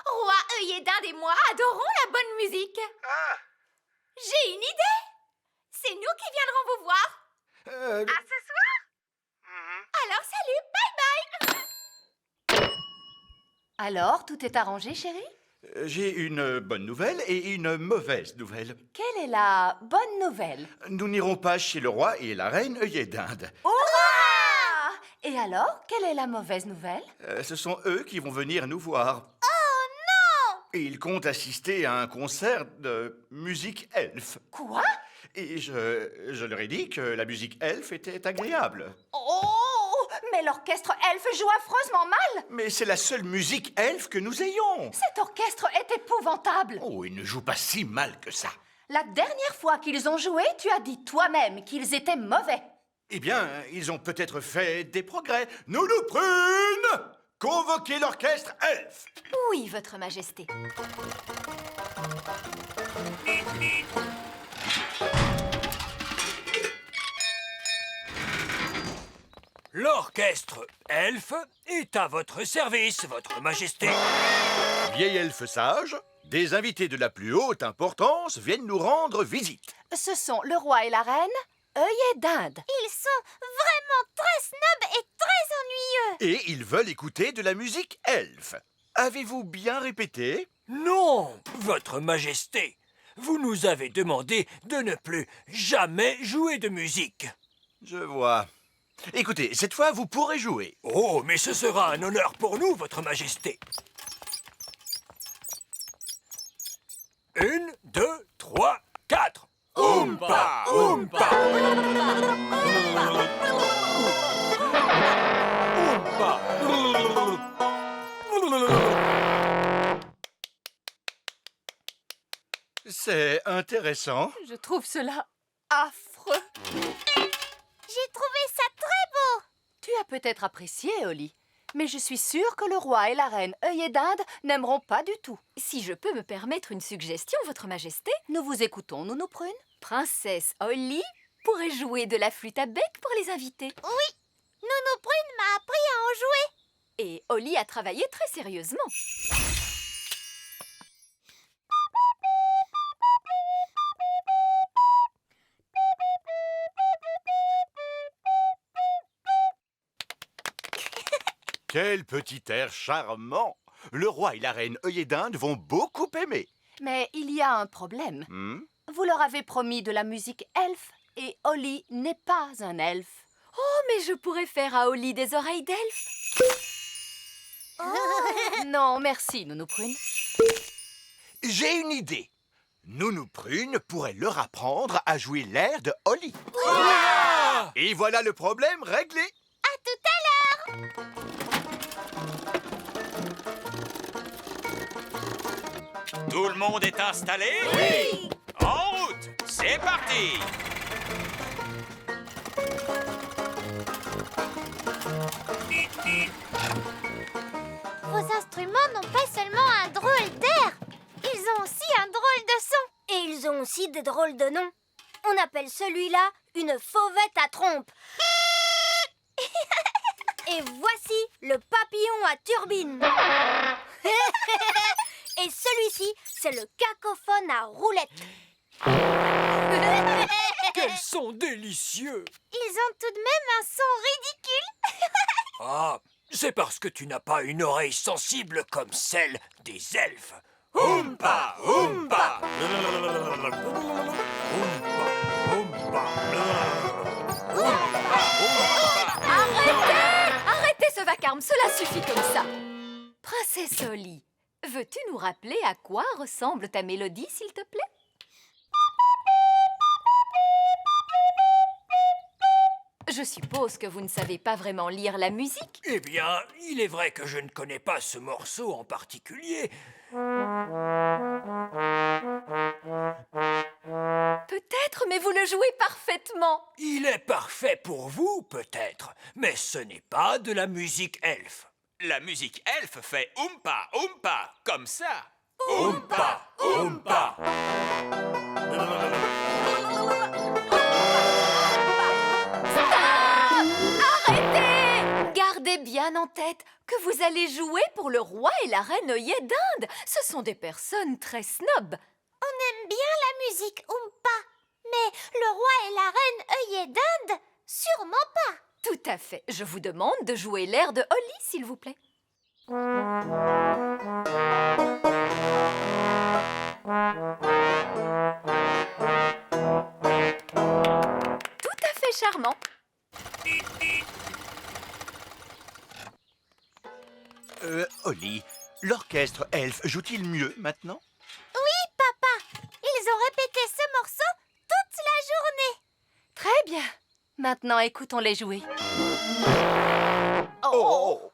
Roi Œillet d'Inde et moi adorons la bonne musique. Ah. J'ai une idée. C'est nous qui viendrons vous voir. À ce soir? Alors salut, bye bye. Alors, tout est arrangé, chérie? J'ai une bonne nouvelle et une mauvaise nouvelle. Quelle est la bonne nouvelle? Nous n'irons pas chez le roi et la reine Œillet d'Inde. Hurrah! Et alors, quelle est la mauvaise nouvelle? Ce sont eux qui vont venir nous voir. Oh non! Et ils comptent assister à un concert de musique elfe. Quoi? Et je leur ai dit que la musique elfe était agréable. Oh! Mais l'orchestre elfe joue affreusement mal! Mais c'est la seule musique elfe que nous ayons. Cet orchestre est épouvantable! Oh, ils ne jouent pas si mal que ça. La dernière fois qu'ils ont joué, tu as dit toi-même qu'ils étaient mauvais. Eh bien, ils ont peut-être fait des progrès. Nounou Prune! Convoquez l'orchestre elfe! Oui, votre majesté. L'orchestre elfe est à votre service, votre majesté. Vieil elfe sage, des invités de la plus haute importance viennent nous rendre visite. Ce sont le roi et la reine Œillet d'Inde. Ils sont vraiment très snobs et très ennuyeux. Et ils veulent écouter de la musique elfe. Avez-vous bien répété? Non, votre majesté. Vous nous avez demandé de ne plus jamais jouer de musique. Je vois. Écoutez, cette fois, vous pourrez jouer. Oh, mais ce sera un honneur pour nous, votre majesté. 1, 2, 3, 4. Oompa, oompa. Oompa. C'est intéressant. Je trouve cela affreux. J'ai trouvé ça très beau. Tu as peut-être apprécié, Oli, mais je suis sûre que le roi et la reine Œillet d'Inde n'aimeront pas du tout. Si je peux me permettre une suggestion, votre majesté, Nous vous écoutons, Nounou Prune. Princesse Holly pourrait jouer de la flûte à bec pour les invités. Oui, Nounou Prune m'a appris à en jouer. Et Holly a travaillé très sérieusement. Quel petit air charmant. Le roi et la reine Œillet d'Inde vont beaucoup aimer. Mais il y a un problème. Vous leur avez promis de la musique elfe et Holly n'est pas un elfe. Oh, mais je pourrais faire à Holly des oreilles d'elfe. Non, merci, Nounou Prune. J'ai une idée. Nounou Prune pourrait leur apprendre à jouer l'air de Holly. Et voilà le problème réglé. À tout à l'heure. Tout le monde est installé? Oui! En route! C'est parti! Vos instruments n'ont pas seulement un drôle d'air, ils ont aussi un drôle de son. Et ils ont aussi des drôles de noms. On appelle celui-là une fauvette à trompe. Et voici le papillon à turbine. Et celui-ci, c'est le cacophone à roulette. Quels sont délicieux! Ils ont tout de même un son ridicule. Ah, c'est parce que tu n'as pas une oreille sensible comme celle des elfes. Oompa, oompa. Arrêtez ce vacarme, cela suffit comme ça. Princesse Holly, veux-tu nous rappeler à quoi ressemble ta mélodie, s'il te plaît? Je suppose que vous ne savez pas vraiment lire la musique. Eh bien, il est vrai que je ne connais pas ce morceau en particulier. Peut-être, mais vous le jouez parfaitement. Il est parfait pour vous, peut-être, mais ce n'est pas de la musique elfe. La musique elfe fait oompa, oompa, comme ça. Oompa, oompa. Arrêtez! Gardez bien en tête que vous allez jouer pour le roi et la reine œillet d'Inde. Ce sont des personnes très snobs. On aime bien la musique Oompa, mais le roi et la reine œillet d'Inde, sûrement pas. Tout à fait. Je vous demande de jouer l'air de Holly, s'il vous plaît. Tout à fait charmant. Holly, l'orchestre elfe joue-t-il mieux maintenant? Oui, papa. Ils ont répété ce morceau toute la journée. Très bien. Maintenant, écoutons-les jouer. Oh!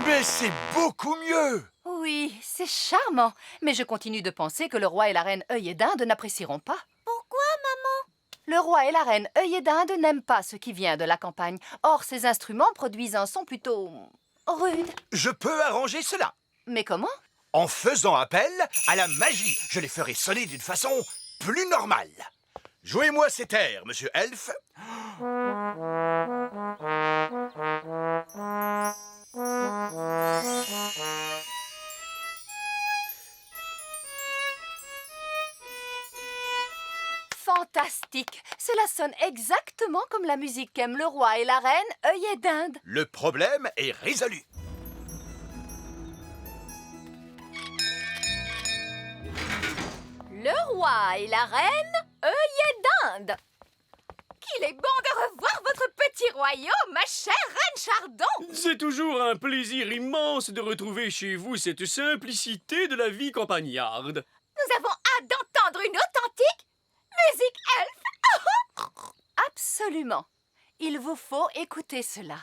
Mais c'est beaucoup mieux. Oui, c'est charmant. Mais je continue de penser que le roi et la reine œillet d'Inde n'apprécieront pas. Pourquoi, maman? Le roi et la reine œillet d'Inde n'aiment pas ce qui vient de la campagne. Or, ces instruments produisent un son plutôt rude. Je peux arranger cela. Mais comment? En faisant appel à la magie, je les ferai sonner d'une façon plus normale. Jouez-moi cet air, monsieur Elfe. Fantastique! Cela sonne exactement comme la musique qu'aiment le roi et la reine œillet d'Inde. Le problème est résolu. Le roi et la reine œillet d'Inde. Qu'il est bon de revoir votre petit royaume, ma chère reine Chardon. C'est toujours un plaisir immense de retrouver chez vous cette simplicité de la vie campagnarde. Nous avons hâte d'entendre une authentique musique elfe. Absolument. Il vous faut écouter cela.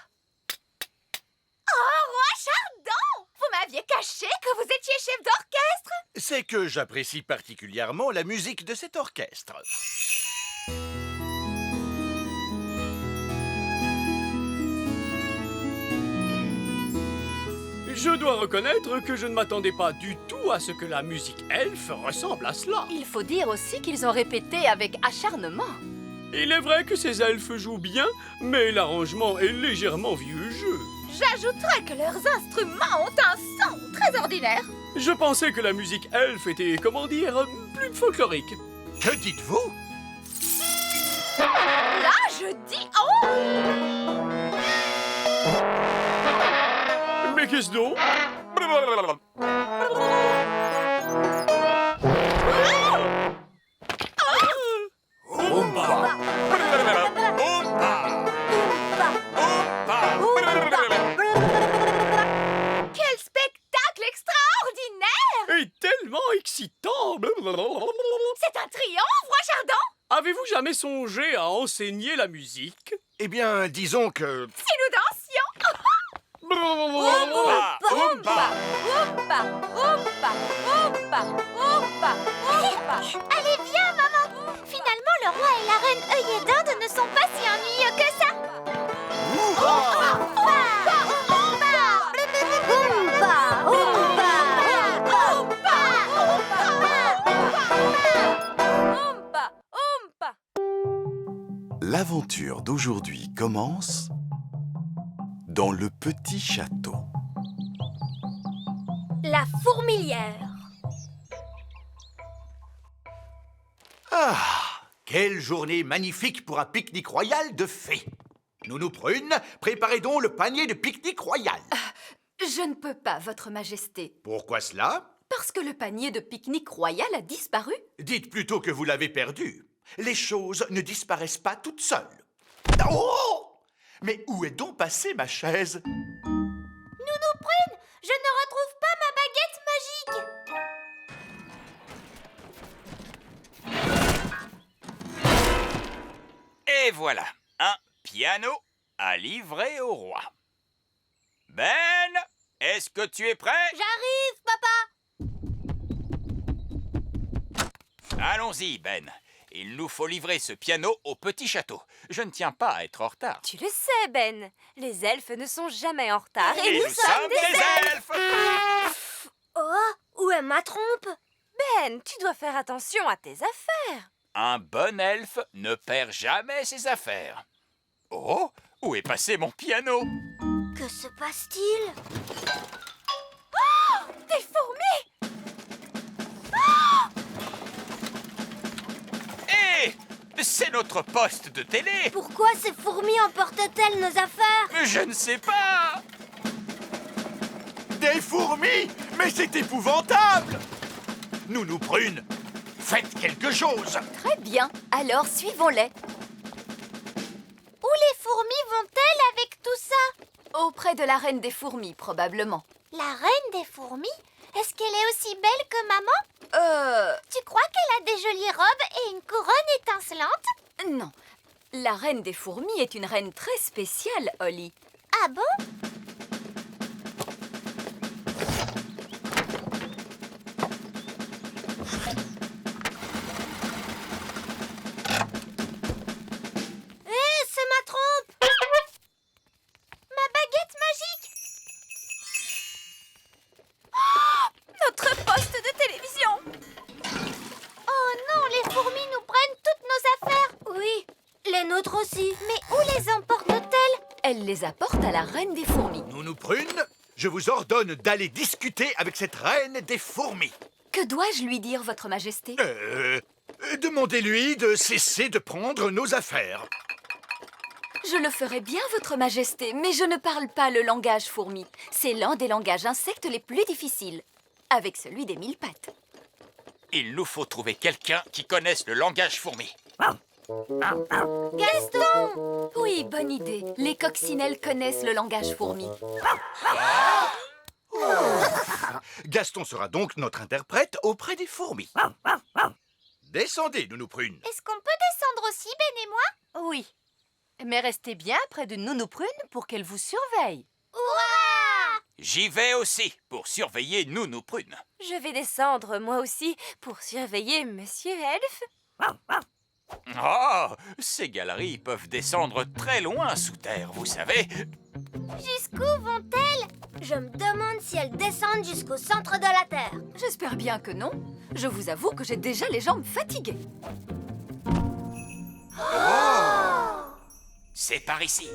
Oh, roi Chardon! Vous m'aviez caché que vous étiez chef d'orchestre. C'est que j'apprécie particulièrement la musique de cet orchestre. Je dois reconnaître que je ne m'attendais pas du tout à ce que la musique elfe ressemble à cela. Il faut dire aussi qu'ils ont répété avec acharnement. Il est vrai que ces elfes jouent bien, mais l'arrangement est légèrement vieux jeu. J'ajouterais que leurs instruments ont un son très ordinaire. Je pensais que la musique elfe était, comment dire, plus folklorique. Que dites-vous? Là, je dis oh! Mais qu'est-ce donc? Quel spectacle extraordinaire! Et tellement excitant! C'est un triomphe, roi Chardon! avez-vous jamais songé à enseigner la musique? Eh bien, disons que... Si nous dansions! Oompa, oompa. Oompa, oompa, oompa, oompa, oompa. Allez, viens, maman. Finalement, le roi et la reine œillet d'Inde ne sont pas si ennuyeux que ça. Oompa, oompa. L'aventure d'aujourd'hui commence dans le petit château. La fourmilière. Ah, quelle journée magnifique pour un pique-nique royal de fées. Nounou Prune, préparez donc le panier de pique-nique royal. Je ne peux pas, Votre Majesté, Pourquoi cela? parce que le panier de pique-nique royal a disparu. Dites plutôt que vous l'avez perdu. Les choses ne disparaissent pas toutes seules. Oh! Mais où est donc passée ma chaise? Nounou Prune, je ne retrouve pas ma baguette magique. Et voilà, un piano à livrer au roi. Ben, est-ce que tu es prêt? J'arrive, papa. Allons-y, Ben. Il nous faut livrer ce piano au petit château. Je ne tiens pas à être en retard. Tu le sais, Ben. Les elfes ne sont jamais en retard. Et nous sommes des elfes! Oh, où est ma trompe? Ben, tu dois faire attention à tes affaires. Un bon elfe ne perd jamais ses affaires. Oh, où est passé mon piano? Que se passe-t-il? Des fourmis! Hé! C'est notre poste de télé! Pourquoi ces fourmis emportent-elles nos affaires? Je ne sais pas! Des fourmis? Mais c'est épouvantable! Nounou Prune, faites quelque chose! Très bien, alors suivons-les. Où les fourmis vont-elles avec tout ça? Auprès de la reine des fourmis, probablement. La reine des fourmis? Est-ce qu'elle est aussi belle que maman? Tu crois qu'elle a des jolies robes et une couronne étincelante? Non. La reine des fourmis est une reine très spéciale, Holly. Ah bon? C'est ma trompe! Ma baguette magique! Notre poste de télévision! Oh non, les fourmis nous prennent toutes nos affaires! Oui, les nôtres aussi. Mais où les emportent-elles? Elle les apporte à la reine des fourmis. Nounou Prune, je vous ordonne d'aller discuter avec cette reine des fourmis. Que dois-je lui dire, Votre Majesté? Demandez-lui de cesser de prendre nos affaires. Je le ferai bien, Votre Majesté, mais je ne parle pas le langage fourmi. C'est l'un des langages insectes les plus difficiles, avec celui des 1000 pattes. Il nous faut trouver quelqu'un qui connaisse le langage fourmi. Gaston! Oui, bonne idée. Les coccinelles connaissent le langage fourmi. Gaston sera donc notre interprète auprès des fourmis. Descendez, Nounou Prune. Est-ce qu'on peut descendre aussi, Ben et moi? Oui. Mais restez bien près de Nounou Prune pour qu'elle vous surveille. Hurrah! J'y vais aussi pour surveiller Nounou Prune. Je vais descendre, moi aussi, pour surveiller Monsieur Elfe. Oh, ces galeries peuvent descendre très loin sous terre, vous savez. Jusqu'où vont-elles? Je me demande si elles descendent jusqu'au centre de la Terre. J'espère bien que non. Je vous avoue que j'ai déjà les jambes fatiguées. C'est par ici.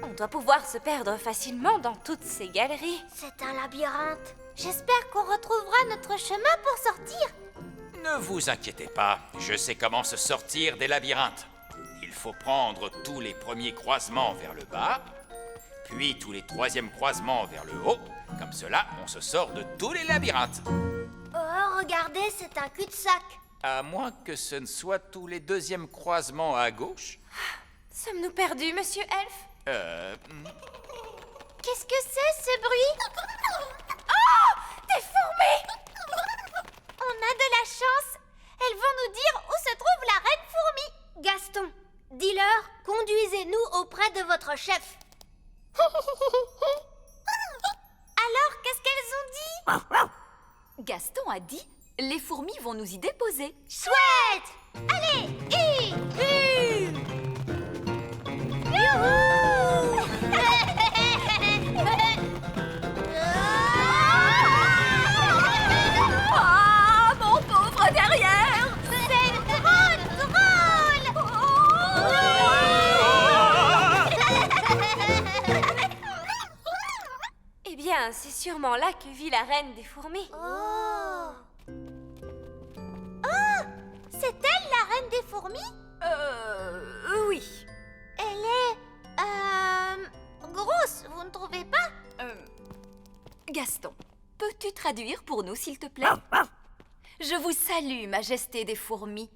On doit pouvoir se perdre facilement dans toutes ces galeries. C'est un labyrinthe. J'espère qu'on retrouvera notre chemin pour sortir. Ne vous inquiétez pas, je sais comment se sortir des labyrinthes. Il faut prendre tous les premiers croisements vers le bas, puis tous les troisièmes croisements vers le haut. Comme cela, on se sort de tous les labyrinthes. Oh, regardez, c'est un cul-de-sac. À moins que ce ne soit tous les deuxièmes croisements à gauche. Sommes-nous perdus, Monsieur Elfe? Qu'est-ce que c'est, ce bruit? Oh! Des fourmis! Gaston a dit, les fourmis vont nous y déposer. Chouette! Allez, Ah, mon pauvre derrière! c'est drôle! Eh bien, c'est sûrement là que vit la reine des fourmis. Oh! C'est elle, la reine des fourmis? Oui. Elle est... grosse, vous ne trouvez pas? Gaston, peux-tu traduire pour nous, s'il te plaît? Je vous salue, Majesté des fourmis.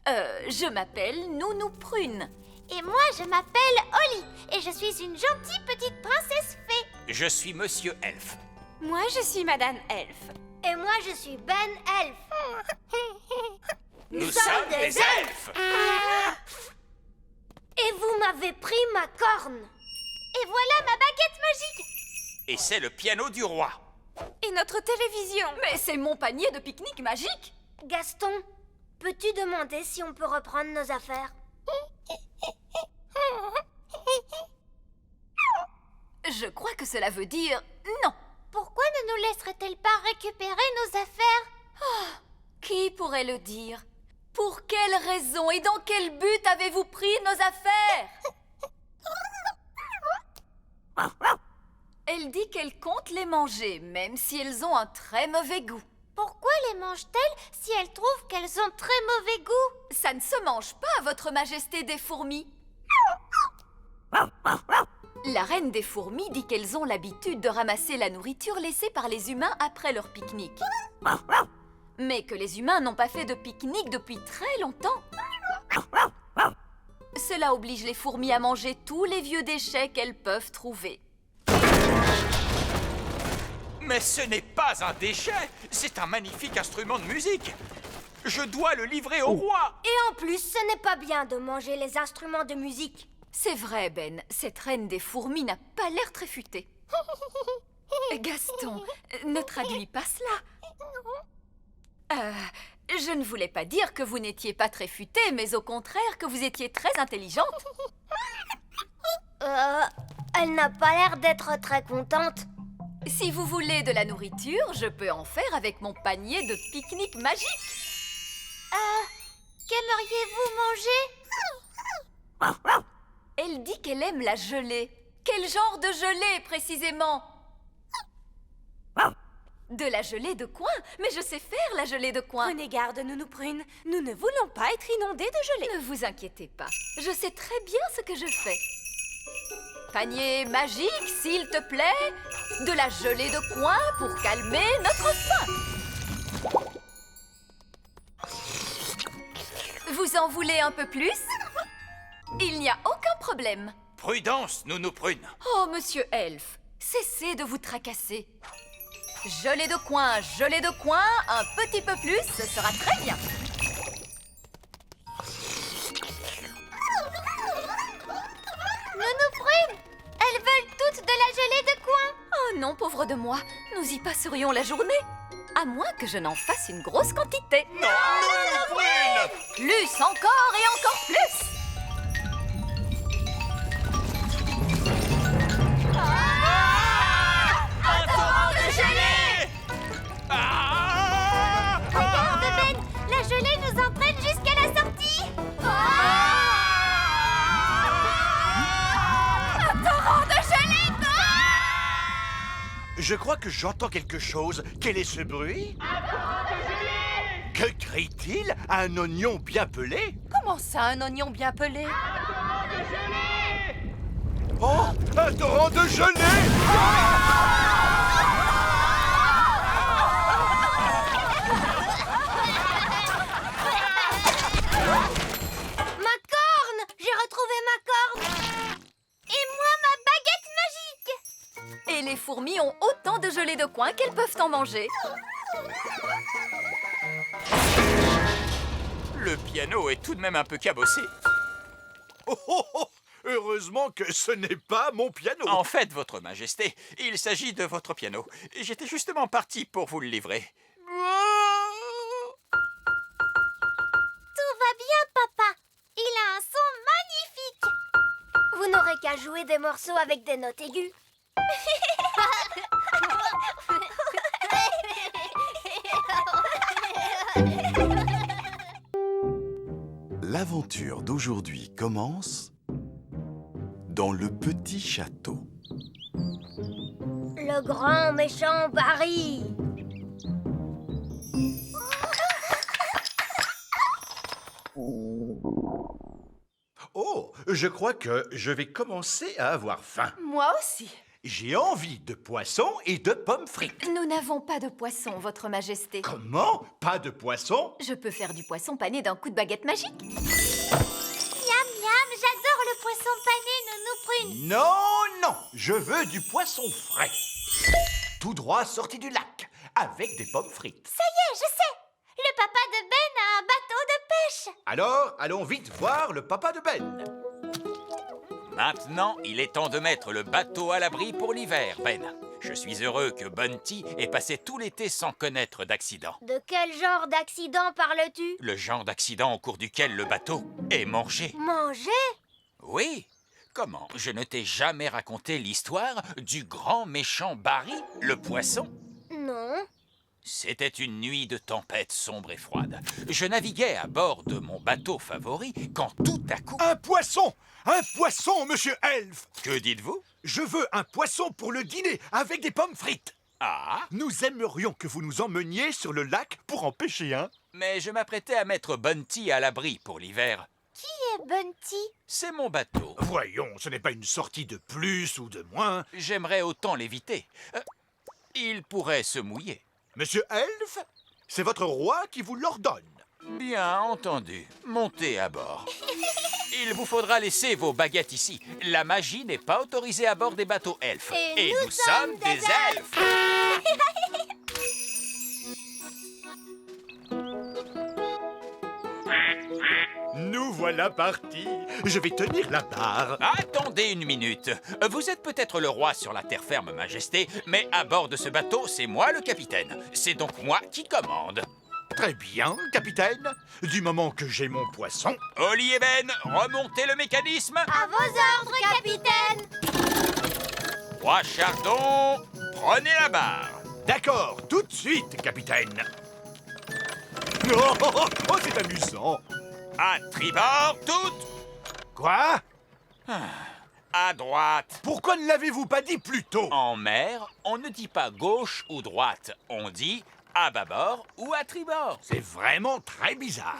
Je m'appelle Nounou Prune. Et moi, je m'appelle Holly, et je suis une gentille petite princesse fée. Je suis Monsieur Elfe. Moi, je suis Madame Elfe. Et moi, je suis Ben Elf. Nous sommes des elfes! Et vous m'avez pris ma corne. Et voilà ma baguette magique. Et c'est le piano du roi. Et notre télévision. Mais c'est mon panier de pique-nique magique. Gaston, peux-tu demander si on peut reprendre nos affaires? Je crois que cela veut dire non. Pourquoi ne nous laisserait-elle pas récupérer nos affaires? Qui pourrait le dire? Pour quelle raison et dans quel but avez-vous pris nos affaires? Elle dit qu'elle compte les manger, même si elles ont un très mauvais goût. Pourquoi les mange-t-elle si elle trouve qu'elles ont très mauvais goût? Ça ne se mange pas, votre majesté des fourmis. La reine des fourmis dit qu'elles ont l'habitude de ramasser la nourriture laissée par les humains après leur pique-nique. Mais que les humains n'ont pas fait de pique-nique depuis très longtemps. Cela oblige les fourmis à manger tous les vieux déchets qu'elles peuvent trouver. Mais ce n'est pas un déchet, c'est un magnifique instrument de musique. Je dois le livrer au roi. Et en plus, ce n'est pas bien de manger les instruments de musique. C'est vrai, Ben, cette reine des fourmis n'a pas l'air très futée. Gaston, ne traduis pas cela. Je ne voulais pas dire que vous n'étiez pas très futée, mais au contraire que vous étiez très intelligente. Elle n'a pas l'air d'être très contente. Si vous voulez de la nourriture, je peux en faire avec mon panier de pique-nique magique. Qu'aimeriez-vous manger? Elle dit qu'elle aime la gelée. Quel genre de gelée, précisément? De la gelée de coin? Mais je sais faire la gelée de coin. Prenez garde, Nounou Prune. Nous ne voulons pas être inondés de gelée. Ne vous inquiétez pas. Je sais très bien ce que je fais. Panier magique, s'il te plaît. De la gelée de coin pour calmer notre faim. Vous en voulez un peu plus? Il n'y a aucun problème. Prudence, Nounou Prune. Oh, monsieur Elfe, cessez de vous tracasser. Gelée de coin, un petit peu plus, ce sera très bien. Nounou Prune, elles veulent toutes de la gelée de coin. Oh non, pauvre de moi, nous y passerions la journée. À moins que je n'en fasse une grosse quantité. Non, Nounou Prune! Plus encore et encore plus. Un torrent de gelée! Regarde, Ben, la gelée nous entraîne jusqu'à la sortie. Un torrent de gelée! Je crois que j'entends quelque chose. Quel est ce bruit? Que crie-t-il? Un oignon bien pelé? Comment ça, un oignon bien pelé? Oh, un torrent de gelée! Ma corne! J'ai retrouvé ma corne. Et moi, ma baguette magique. Et les fourmis ont autant de gelée de coin qu'elles peuvent en manger. Le piano est tout de même un peu cabossé. Oh, oh, oh. Heureusement que ce n'est pas mon piano. En fait, votre majesté, il s'agit de votre piano. J'étais justement parti pour vous le livrer. Tout va bien, papa. Il a un son magnifique. Vous n'aurez qu'à jouer des morceaux avec des notes aiguës. L'aventure d'aujourd'hui commence dans le petit château. Le grand méchant Barry. Oh, je crois que je vais commencer à avoir faim. Moi aussi. J'ai envie de poisson et de pommes frites. Nous n'avons pas de poisson, Votre Majesté. Comment? Pas de poisson? Je peux faire du poisson pané d'un coup de baguette magique. Miam, miam, j'adore le poisson pané, Nounou Prune. Non, non, je veux du poisson frais. Tout droit sorti du lac, avec des pommes frites. Ça y est, je sais. Le papa de Ben a un bateau de pêche. Alors, allons vite voir le papa de Ben. Maintenant, il est temps de mettre le bateau à l'abri pour l'hiver, Ben. Je suis heureux que Bunty ait passé tout l'été sans connaître d'accident. De quel genre d'accident parles-tu? Le genre d'accident au cours duquel le bateau est mangé. Manger? Oui. Comment? Je ne t'ai jamais raconté l'histoire du grand méchant Barry, le poisson? Non. C'était une nuit de tempête sombre et froide. Je naviguais à bord de mon bateau favori quand tout à coup... Un poisson! Un poisson, monsieur Elf! Que dites-vous? Je veux un poisson pour le dîner, avec des pommes frites. Ah? Nous aimerions que vous nous emmeniez sur le lac pour en pêcher un. Mais je m'apprêtais à mettre Bunty à l'abri pour l'hiver. Qui est Bunty? C'est mon bateau. Voyons, ce n'est pas une sortie de plus ou de moins. J'aimerais autant l'éviter. Il pourrait se mouiller. Monsieur Elf, c'est votre roi qui vous l'ordonne. Bien entendu. Montez à bord. Il vous faudra laisser vos baguettes ici. La magie n'est pas autorisée à bord des bateaux elfes. Et nous sommes des elfes. Nous voilà partis. Je vais tenir la barre. Attendez une minute. Vous êtes peut-être le roi sur la terre ferme, Majesté, mais à bord de ce bateau, c'est moi le capitaine. C'est donc moi qui commande. Très bien, capitaine. Du moment que j'ai mon poisson... Oli et Ben, remontez le mécanisme. À vos ordres, capitaine. Roi Chardon, prenez la barre. D'accord, tout de suite, capitaine. Oh, c'est amusant. À tribord, toutes. Quoi? À droite. Pourquoi ne l'avez-vous pas dit plus tôt? En mer, on ne dit pas gauche ou droite. On dit à bâbord ou à tribord. C'est vraiment très bizarre.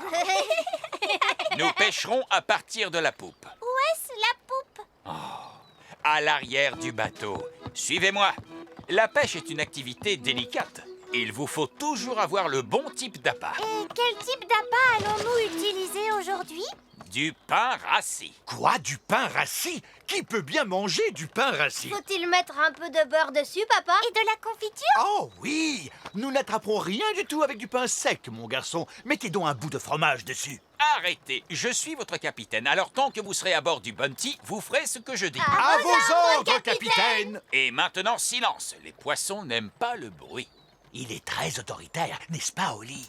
Nous pêcherons à partir de la poupe. Où est-ce la poupe? À l'arrière du bateau. Suivez-moi. La pêche est une activité délicate. Il vous faut toujours avoir le bon type d'appât. Et quel type d'appât allons-nous utiliser aujourd'hui? Du pain rassis. Quoi, du pain rassis? Qui peut bien manger du pain rassis? Faut-il mettre un peu de beurre dessus, papa? Et de la confiture? Oh oui! Nous n'attraperons rien du tout avec du pain sec, mon garçon. Mettez donc un bout de fromage dessus. Arrêtez, je suis votre capitaine. Alors tant que vous serez à bord du Bunty, vous ferez ce que je dis. À vos ordres, capitaine! Et maintenant, silence. Les poissons n'aiment pas le bruit. Il est très autoritaire, n'est-ce pas, Oli?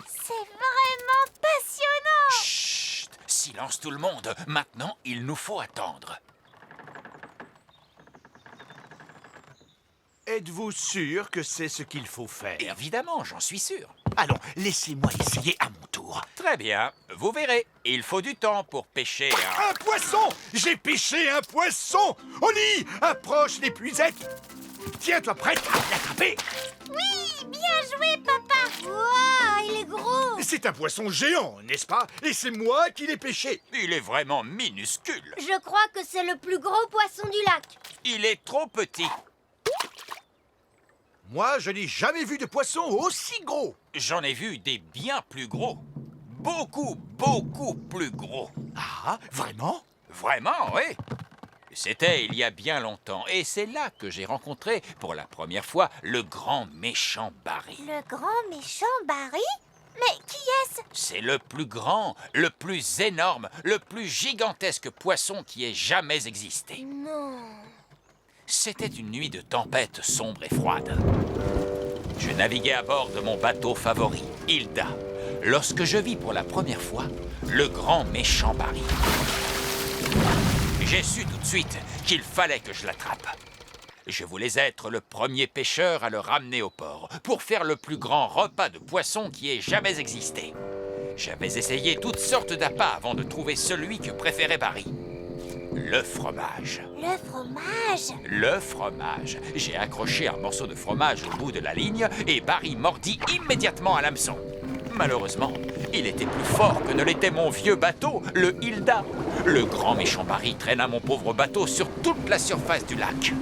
C'est vraiment passionnant! Chut! Silence tout le monde. Maintenant, il nous faut attendre. Êtes-vous sûr que c'est ce qu'il faut faire? Évidemment, j'en suis sûr. Allons, laissez-moi essayer à mon tour. Très bien. Vous verrez, il faut du temps pour pêcher un... Un poisson! J'ai pêché un poisson! Oli, approche l'épuisette! Tiens-toi prête à l'attraper! Oui, bien joué, papa! Waouh, il est gros! C'est un poisson géant, n'est-ce pas? Et c'est moi qui l'ai pêché. Il est vraiment minuscule. Je crois que c'est le plus gros poisson du lac. Il est trop petit. Moi, je n'ai jamais vu de poisson aussi gros. J'en ai vu des bien plus gros. Beaucoup, beaucoup plus gros. Ah, vraiment? Vraiment, oui. C'était il y a bien longtemps, et c'est là que j'ai rencontré pour la première fois le grand méchant Barry. Le grand méchant Barry? Mais qui est-ce? C'est le plus grand, le plus énorme, le plus gigantesque poisson qui ait jamais existé. Non. C'était une nuit de tempête sombre et froide. Je naviguais à bord de mon bateau favori, Hilda, lorsque je vis pour la première fois le grand méchant Barry. J'ai su tout de suite qu'il fallait que je l'attrape. Je voulais être le premier pêcheur à le ramener au port pour faire le plus grand repas de poisson qui ait jamais existé. J'avais essayé toutes sortes d'appâts avant de trouver celui que préférait Barry. Le fromage. Le fromage? Le fromage. J'ai accroché un morceau de fromage au bout de la ligne et Barry mordit immédiatement à l'hameçon. Malheureusement, il était plus fort que ne l'était mon vieux bateau, le Hilda. Le grand méchant Barry traîna mon pauvre bateau sur toute la surface du lac.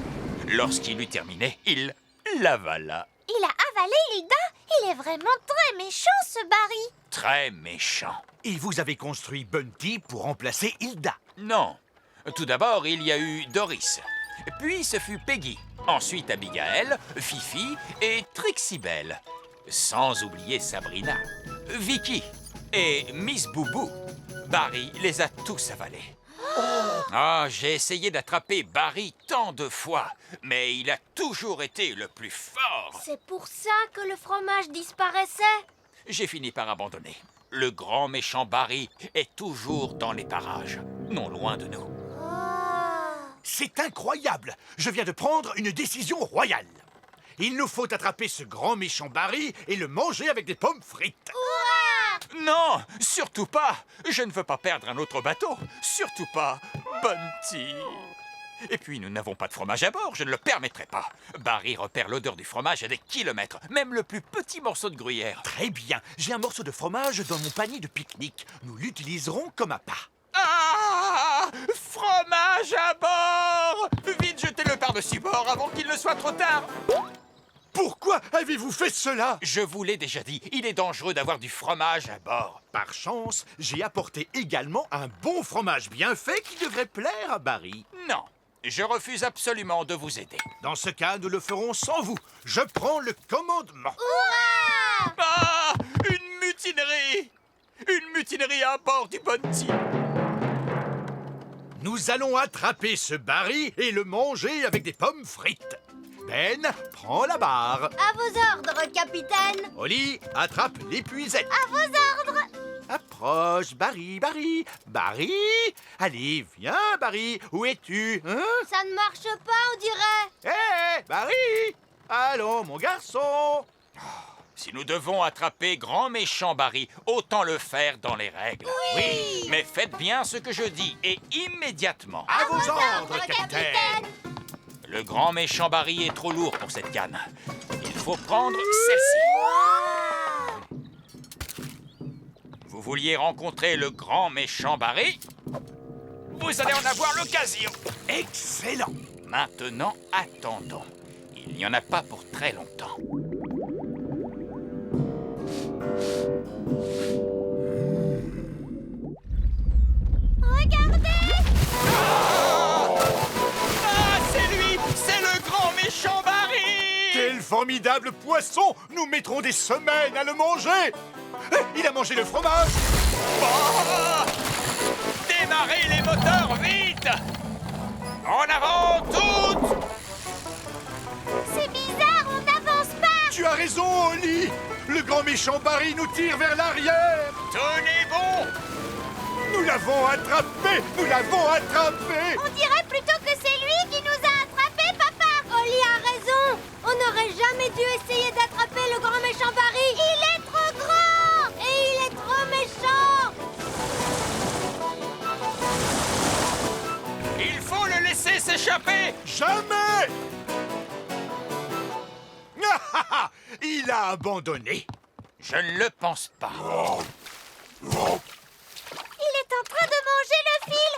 Lorsqu'il eut terminé, il l'avala. Il a avalé Hilda? Il est vraiment très méchant, ce Barry. Très méchant. Et vous avez construit Bunty pour remplacer Hilda? Non. Tout d'abord, il y a eu Doris. Puis ce fut Peggy. Ensuite Abigail, Fifi et Trixie Belle. Sans oublier Sabrina, Vicky et Miss Boubou. Barry les a tous avalés. Ah, j'ai essayé d'attraper Barry tant de fois, mais il a toujours été le plus fort. C'est pour ça que le fromage disparaissait? J'ai fini par abandonner. Le grand méchant Barry est toujours dans les parages, non loin de nous. C'est incroyable! Je viens de prendre une décision royale. Il nous faut attraper ce grand méchant Barry et le manger avec des pommes frites. Non, surtout pas. Je ne veux pas perdre un autre bateau. Surtout pas Bunty. Et puis, nous n'avons pas de fromage à bord. Je ne le permettrai pas. Barry repère l'odeur du fromage à des kilomètres. Même le plus petit morceau de gruyère. Très bien. J'ai un morceau de fromage dans mon panier de pique-nique. Nous l'utiliserons comme appât. Ah! Fromage à bord! Vite, jetez-le par-dessus bord avant qu'il ne soit trop tard. Pourquoi avez-vous fait cela? Je vous l'ai déjà dit, il est dangereux d'avoir du fromage à bord. Par chance, j'ai apporté également un bon fromage bien fait qui devrait plaire à Barry. Non, je refuse absolument de vous aider. Dans ce cas, nous le ferons sans vous. Je prends le commandement. Ah! Une mutinerie! Une mutinerie à bord du Bunty. Nous allons attraper ce Barry et le manger avec des pommes frites. Ben, prends la barre. À vos ordres, capitaine. Holly, attrape l'épuisette. À vos ordres. Approche, Barry, Barry. Barry! Allez, viens, Barry. Où es-tu, hein? Ça ne marche pas, on dirait. Hé, Barry! Allons, mon garçon. Si nous devons attraper grand méchant Barry, autant le faire dans les règles. Oui. Mais faites bien ce que je dis, et immédiatement. À vos ordres, capitaine. Le grand méchant Barry est trop lourd pour cette canne. Il faut prendre celle-ci. Vous vouliez rencontrer le grand méchant Barry? Vous allez en avoir l'occasion. Excellent. Maintenant, attendons. Il n'y en a pas pour très longtemps. Regardez! Ah, c'est lui! C'est le grand méchant Barry! Quel formidable poisson! Nous mettrons des semaines à le manger! Il a mangé le fromage! Oh! Démarrez les moteurs vite! En avant toutes! C'est bizarre, on n'avance pas! Tu as raison, Holly! Le grand méchant Barry nous tire vers l'arrière! Tenez bon! Nous l'avons attrapé! Nous l'avons attrapé! On dirait plutôt que c'est lui qui nous a attrapés, papa! Holly a raison. On n'aurait jamais dû essayer d'attraper le grand méchant Barry. Il est trop grand! Et il est trop méchant. Il faut le laisser s'échapper! Jamais! Il a abandonné. Je ne le pense pas. Il est en train de manger le fil!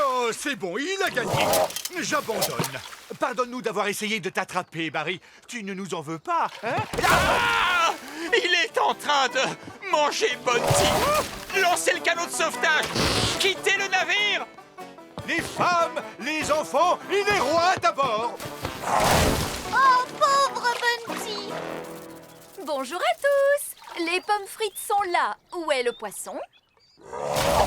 Oh, c'est bon, il a gagné. J'abandonne. Pardonne-nous d'avoir essayé de t'attraper, Barry. Tu ne nous en veux pas, hein? Ah! Il est en train de manger Bunty! Lancez le canot de sauvetage! Quittez le navire! Les femmes, les enfants et les rois d'abord. Oh, pauvre Bunty! Bonjour à tous! Les pommes frites sont là. Où est le poisson? Oh!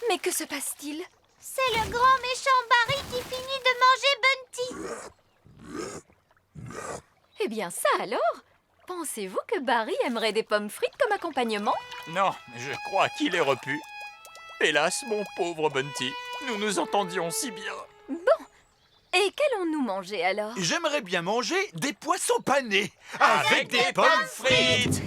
Mais que se passe-t-il? C'est le grand méchant Barry qui finit de manger Bunty! C'est bien ça alors? Pensez-vous que Barry aimerait des pommes frites comme accompagnement? Non, je crois qu'il est repu. Hélas, mon pauvre Bunty, nous nous entendions si bien. Bon, et qu'allons-nous manger alors? J'aimerais bien manger des poissons panés Avec des pommes frites.